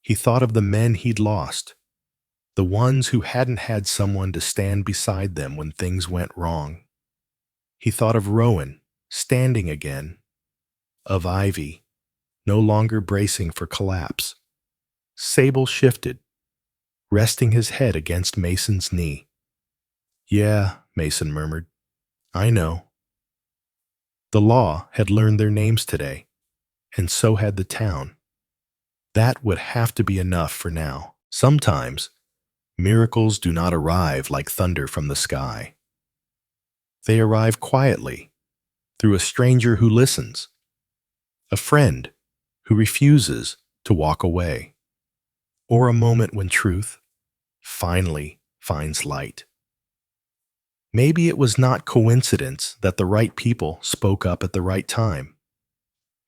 S1: He thought of the men he'd lost, the ones who hadn't had someone to stand beside them when things went wrong. He thought of Rowan, standing again, of Ivy, no longer bracing for collapse. Sable shifted, resting his head against Mason's knee. "Yeah," Mason murmured. "I know." The law had learned their names today, and so had the town. That would have to be enough for now. Sometimes, miracles do not arrive like thunder from the sky. They arrive quietly, through a stranger who listens, a friend who refuses to walk away, or a moment when truth finally finds light. Maybe it was not coincidence that the right people spoke up at the right time.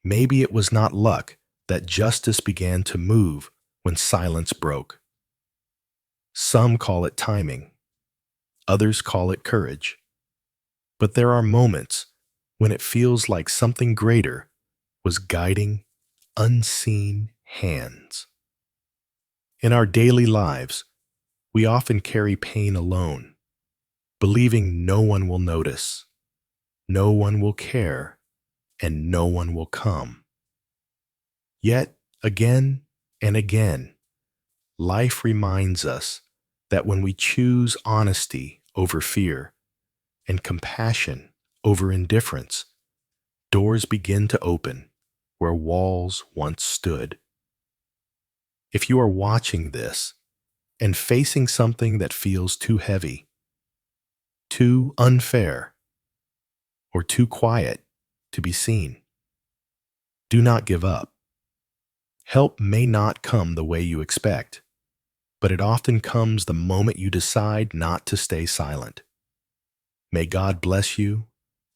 S1: Maybe it was not luck that justice began to move when silence broke. Some call it timing. Others call it courage. But there are moments when it feels like something greater was guiding unseen hands. In our daily lives, we often carry pain alone, believing no one will notice, no one will care, and no one will come. Yet, again and again, life reminds us that when we choose honesty over fear and compassion over indifference, doors begin to open where walls once stood. If you are watching this and facing something that feels too heavy, too unfair, or too quiet to be seen, do not give up. Help may not come the way you expect, but it often comes the moment you decide not to stay silent. May God bless you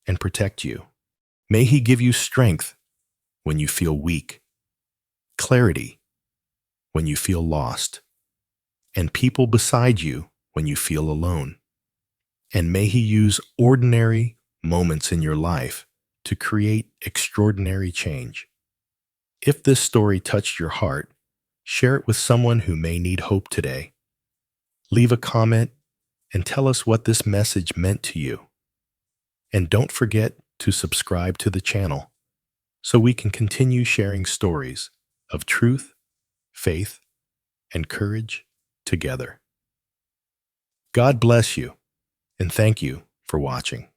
S1: and protect you. May He give you strength when you feel weak, clarity when you feel lost, and people beside you when you feel alone. And may He use ordinary moments in your life to create extraordinary change. If this story touched your heart, share it with someone who may need hope today. Leave a comment and tell us what this message meant to you. And don't forget to subscribe to the channel so we can continue sharing stories of truth, faith, and courage together. God bless you, and thank you for watching.